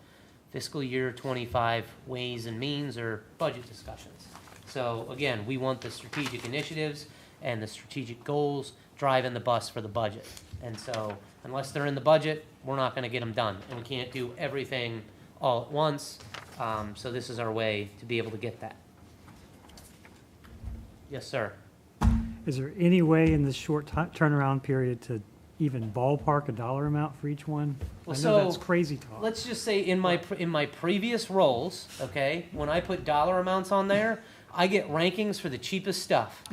fiscal year 25 Ways and Means or budget discussions. So again, we want the strategic initiatives and the strategic goals driving the bus for the budget. And so unless they're in the budget, we're not going to get them done. And we can't do everything all at once. So this is our way to be able to get that. Yes, sir. Is there any way in this short turnaround period to even ballpark a dollar amount for each one? Well, I know so that's crazy talk. let's just say in my previous roles, okay, when I put dollar amounts on there, I get rankings for the cheapest stuff,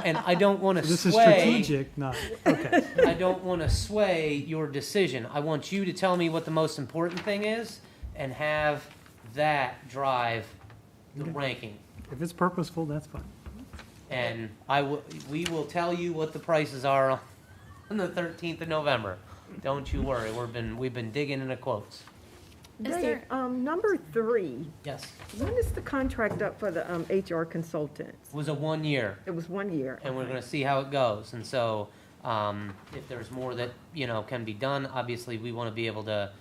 and I don't want to This is sway. strategic, not, okay. I don't want to sway your decision. I want you to tell me what the most important thing is, and have that drive the ranking. If it's purposeful, that's fine. And we will tell you what the prices are on the 13th of November. Don't you worry. We've been digging into quotes. Dave, number 3, Yes. when is the contract up for the HR consultants? It was a 1 year, It was 1 year. and we're going to see how it goes. And so, if there's more that, you know, can be done, obviously we want to be able to,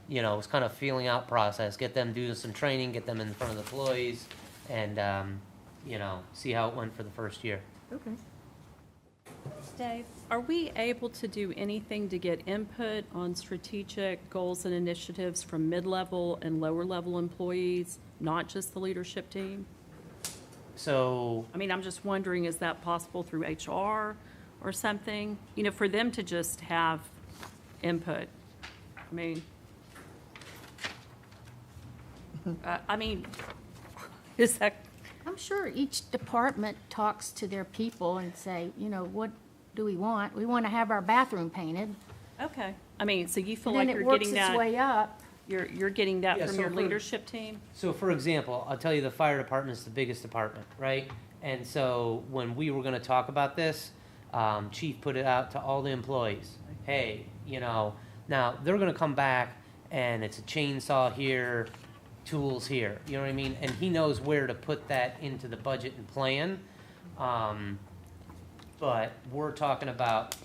you know, it's kind of feeling out process, get them do some training, get them in front of the employees, and, you know, see how it went for the first year. Okay. Dave, are we able to do anything to get input on strategic goals and initiatives from mid-level and lower-level employees, not just the leadership team? So, I mean, I'm just wondering, is that possible through HR or something? You know, for them to just have input. I mean, is that, I'm sure each department talks to their people and say, you know, what do we want? We want to have our bathroom painted. okay. I mean, so you feel And then like it you're works getting its that, way up. you're getting that Yeah, from so your for- leadership team? So for example, I'll tell you the fire department is the biggest department, right? And so when we were gonna talk about this, chief put it out to all the employees. Hey, you know, now they're gonna come back and it's a chainsaw here, tools here, you know what I mean? And he knows where to put that into the budget and plan. But we're talking about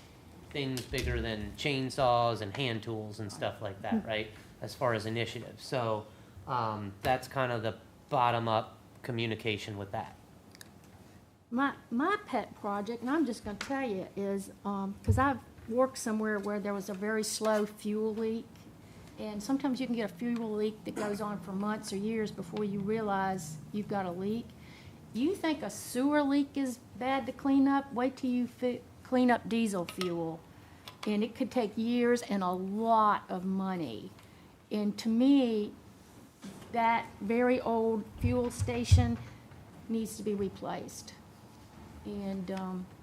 things bigger than chainsaws and hand tools and stuff like that, right? As far as initiatives. So that's kind of the bottom-up communication with that. My pet project, and I'm just gonna tell you, is, because I've worked somewhere where there was a very slow fuel leak, and sometimes you can get a fuel leak that goes on for months or years before you realize you've got a leak. You think a sewer leak is bad to clean up? Wait till you clean up diesel fuel, and it could take years and a lot of money. And to me, that very old fuel station needs to be replaced. And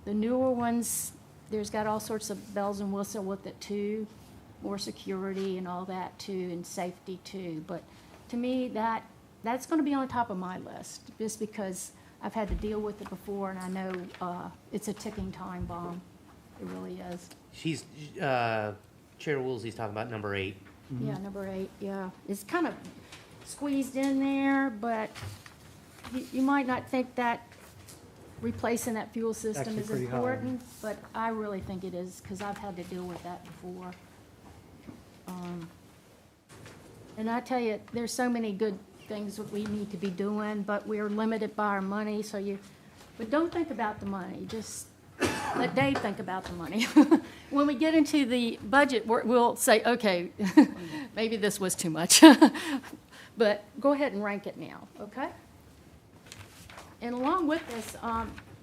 the newer ones, there's got all sorts of bells and whistles with it too, more security and all that too, and safety too. But to me, that's going to be on top of my list, just because I've had to deal with it before, and I know it's a ticking time bomb. It really is. She's, Chair Woolsey's talking about number 8. Yeah, number 8, yeah. It's kind of squeezed in there, but you might not think that replacing that fuel system Actually is pretty high. important, but I really think it is, because I've had to deal with that before. And I tell you, there's so many good things that we need to be doing, but we're limited by our money, but don't think about the money, just let Dave think about the money. When we get into the budget, we'll say, okay, maybe this was too much. But go ahead and rank it now, okay? And along with this,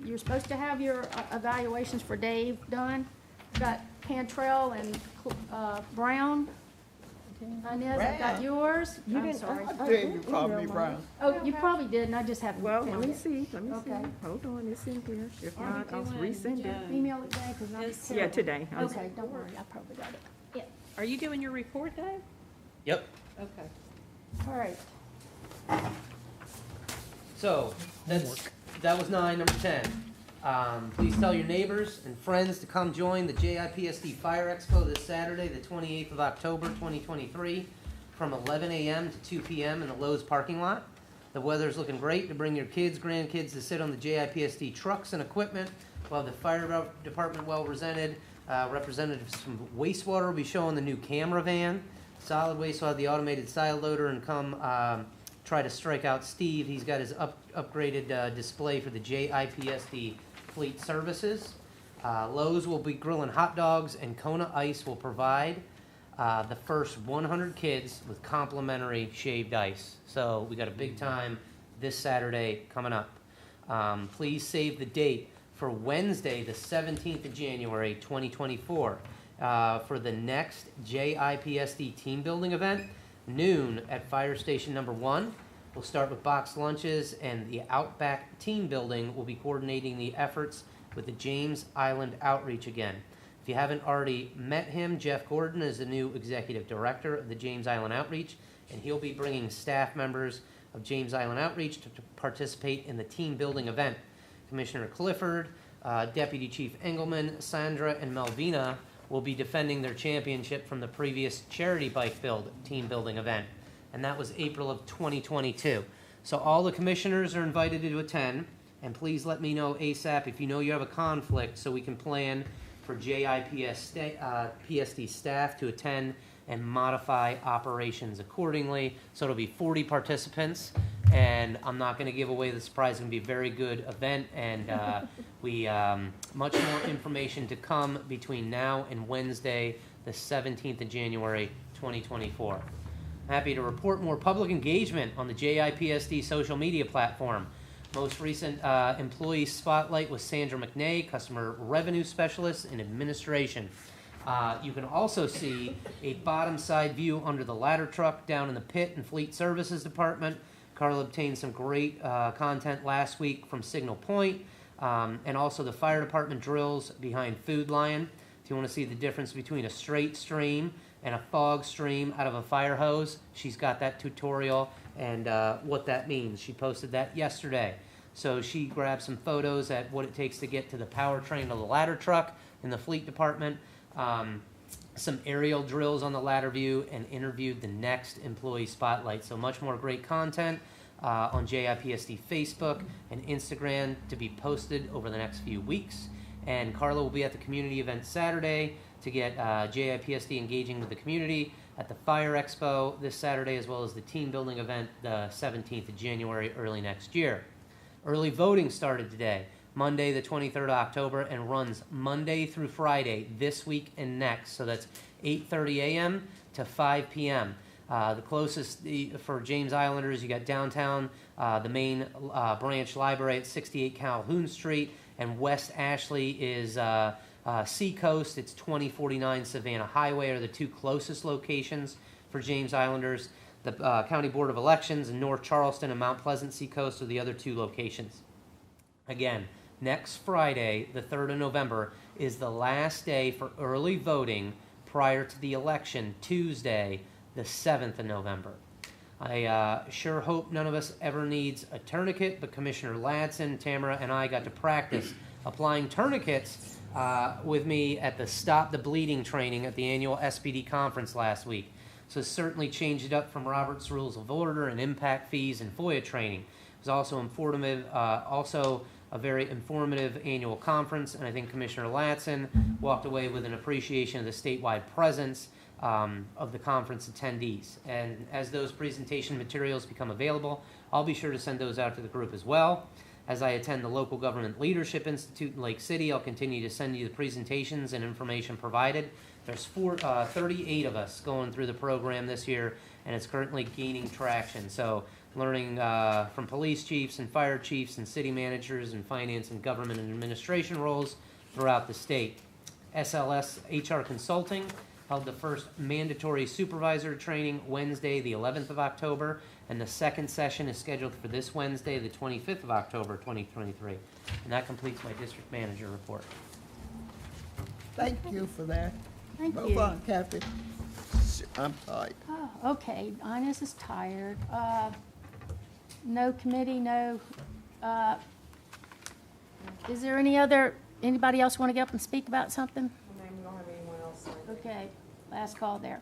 you're supposed to have your evaluations for Dave done. Got Cantrell and Brown. Inez, I got yours. I'm sorry. I did, you called me Brown. Oh, you probably did, and I just haven't Well, found let me it. see, Okay. Hold on, it's in here. If Are we not, I'll doing, resend it. Email it today, because I'm Yes. Yeah, terrible. today. Okay, don't worry, I probably got it. Yeah, Are you doing your report, Dave? Yep. Okay. all right. So, that was 9. Number 10. Please tell your neighbors and friends to come join the JIPSD Fire Expo this Saturday, the 28th of October, 2023, from 11 a.m. to 2 p.m. in the Lowe's parking lot. The weather's looking great to bring your kids, grandkids to sit on the JIPSD trucks and equipment. We'll have the fire department well represented. Representatives from wastewater will be showing the new camera van. Solid waste will have the automated side loader, and come try to strike out Steve. He's got his upgraded display for the JIPSD fleet services. Lowe's will be grilling hot dogs, and Kona Ice will provide the first 100 kids with complimentary shaved ice. So we got a big time this Saturday coming up. Please save the date for Wednesday, the 17th of January, 2024, for the next JIPSD team building event, noon at Fire Station number 1. We'll start with boxed lunches, and the Outback team building will be coordinating the efforts with the James Island Outreach again. If you haven't already met him, Jeff Gordon is the new executive director of the James Island Outreach, and he'll be bringing staff members of James Island Outreach to participate in the team building event. Commissioner Clifford, Deputy Chief Engelman, Sandra, and Melvina will be defending their championship from the previous charity bike build team building event, and that was April of 2022. So all the commissioners are invited to attend, and please let me know ASAP if you know you have a conflict, so we can plan for JIPSD staff to attend and modify operations accordingly. So it'll be 40 participants, and I'm not going to give away the surprise. It's going to be a very good event, and much more information to come between now and Wednesday, the 17th of January, 2024. Happy to report more public engagement on the JIPSD social media platform. Most recent employee spotlight was Sandra McNay, Customer Revenue Specialist in Administration. You can also see a bottom side view under the ladder truck down in the pit and Fleet Services Department. Carla obtained some great content last week from Signal Point, and also the fire department drills behind Food Lion. If you want to see the difference between a straight stream and a fog stream out of a fire hose, she's got that tutorial and what that means. She posted that yesterday. So she grabbed some photos at what it takes to get to the powertrain of the ladder truck in the fleet department, some aerial drills on the ladder view, and interviewed the next employee spotlight. So much more great content on JIPSD Facebook and Instagram to be posted over the next few weeks. And Carla will be at the community event Saturday to get JIPSD engaging with the community at the Fire Expo this Saturday, as well as the team building event the 17th of January, early next year. Early voting started today. Monday, the 23rd of October, and runs Monday through Friday this week and next. So that's 8:30 a.m. to 5 p.m. The closest for James Islanders, you got downtown, the main branch library at 68 Calhoun Street, and West Ashley is Seacoast. It's 2049 Savannah Highway are the two closest locations for James Islanders. The County Board of Elections in North Charleston and Mount Pleasant Seacoast are the other two locations. Again, next Friday, the 3rd of November, is the last day for early voting prior to the election, Tuesday, the 7th of November. I sure hope none of us ever needs a tourniquet, but Commissioner Ladson, Tamara, and I got to practice applying tourniquets with me at the Stop the Bleeding training at the annual SPD conference last week. So certainly changed it up from Robert's Rules of Order and impact fees and FOIA training. It was also informative, also a very informative annual conference, and I think Commissioner Ladson walked away with an appreciation of the statewide presence of the conference attendees. And as those presentation materials become available, I'll be sure to send those out to the group as well. As I attend the Local Government Leadership Institute in Lake City, I'll continue to send you the presentations and information provided. There's 38 of us going through the program this year, and it's currently gaining traction. So learning from police chiefs and fire chiefs and city managers and finance and government and administration roles throughout the state. SLS HR Consulting held the first mandatory supervisor training Wednesday, the 11th of October, and the second session is scheduled for this Wednesday, the 25th of October, 2023. And that completes my district manager report. Thank you for that. Thank Move you. on, Kathy. I'm tired. Oh, okay, Ines is tired. No committee, no, is there anybody else want to get up and speak about something? We don't have anyone else. Okay, last call there.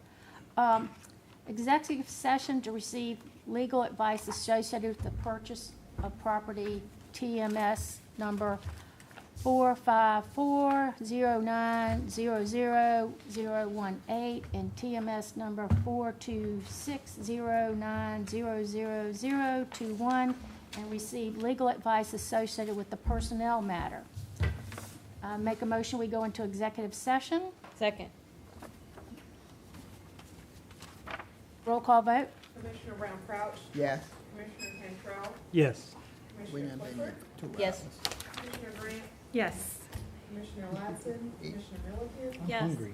Executive session to receive legal advice associated with the purchase of property TMS number 45409000018 and TMS number 42609000021 and receive legal advice associated with the personnel matter. Make a motion, we go into executive session. Second. Roll call vote. Commissioner Brown Crouch, Yes. Commissioner Cantrell, Yes. Commissioner Clifford, Yes. Commissioner Grant, Yes. Commissioner Latson, Commissioner Milliken, Yes. Hungry.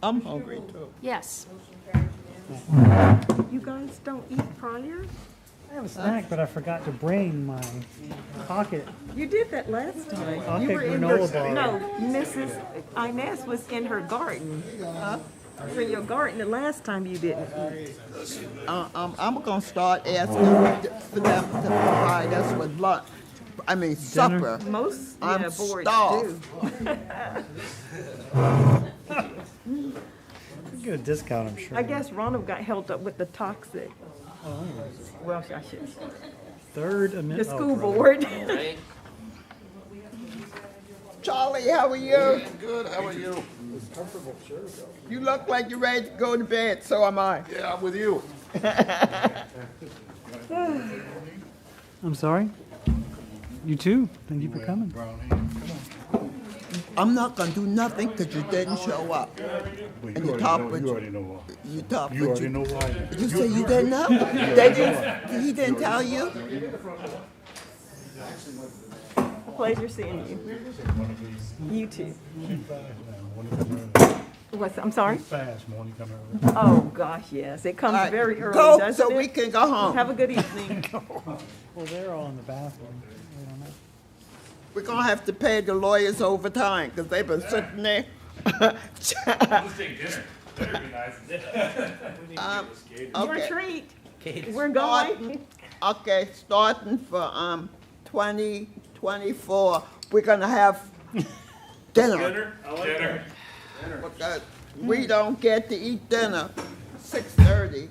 I'm hungry too. Yes. motion carries unanimously. You guys don't eat prior? I have a snack, but I forgot to bring my pocket. You did that last time. Pocket You were in granola your, bar. no, Mrs. Inez was in her garden. You were in your garden the last time you didn't eat. I'm gonna start asking for them to provide us with lunch. I mean, supper. Most, I'm yeah, boards starved. do. Get a discount, I'm sure. I guess Ronald got held up with the toxic. Well, I should, Third the amendment. school board. Charlie, how are you? Good, how are you? You look like you're ready to go to bed, so am I. Yeah, I'm with you. I'm sorry. You too. Thank you for coming. I'm not gonna do nothing because you didn't show up. And you talk with You already know why. you talk You with already know why. You say you didn't know? They didn't, he didn't tell you? Pleasure seeing you. You too. What's, I'm sorry? Fast, morning coming Oh, gosh, yes. It comes All right, very early, go doesn't so it? we can go home. Have a good evening. Well, they're all in the bathroom. We don't know. We're gonna have to pay the lawyers overtime because they've been sitting there. Let's take dinner. Dinner would be nice. Your Okay. treat. Cadence. We're going. Okay, starting for 2024, we're gonna have dinner. Dinner? I like dinner. Because we don't get to eat dinner 6:30.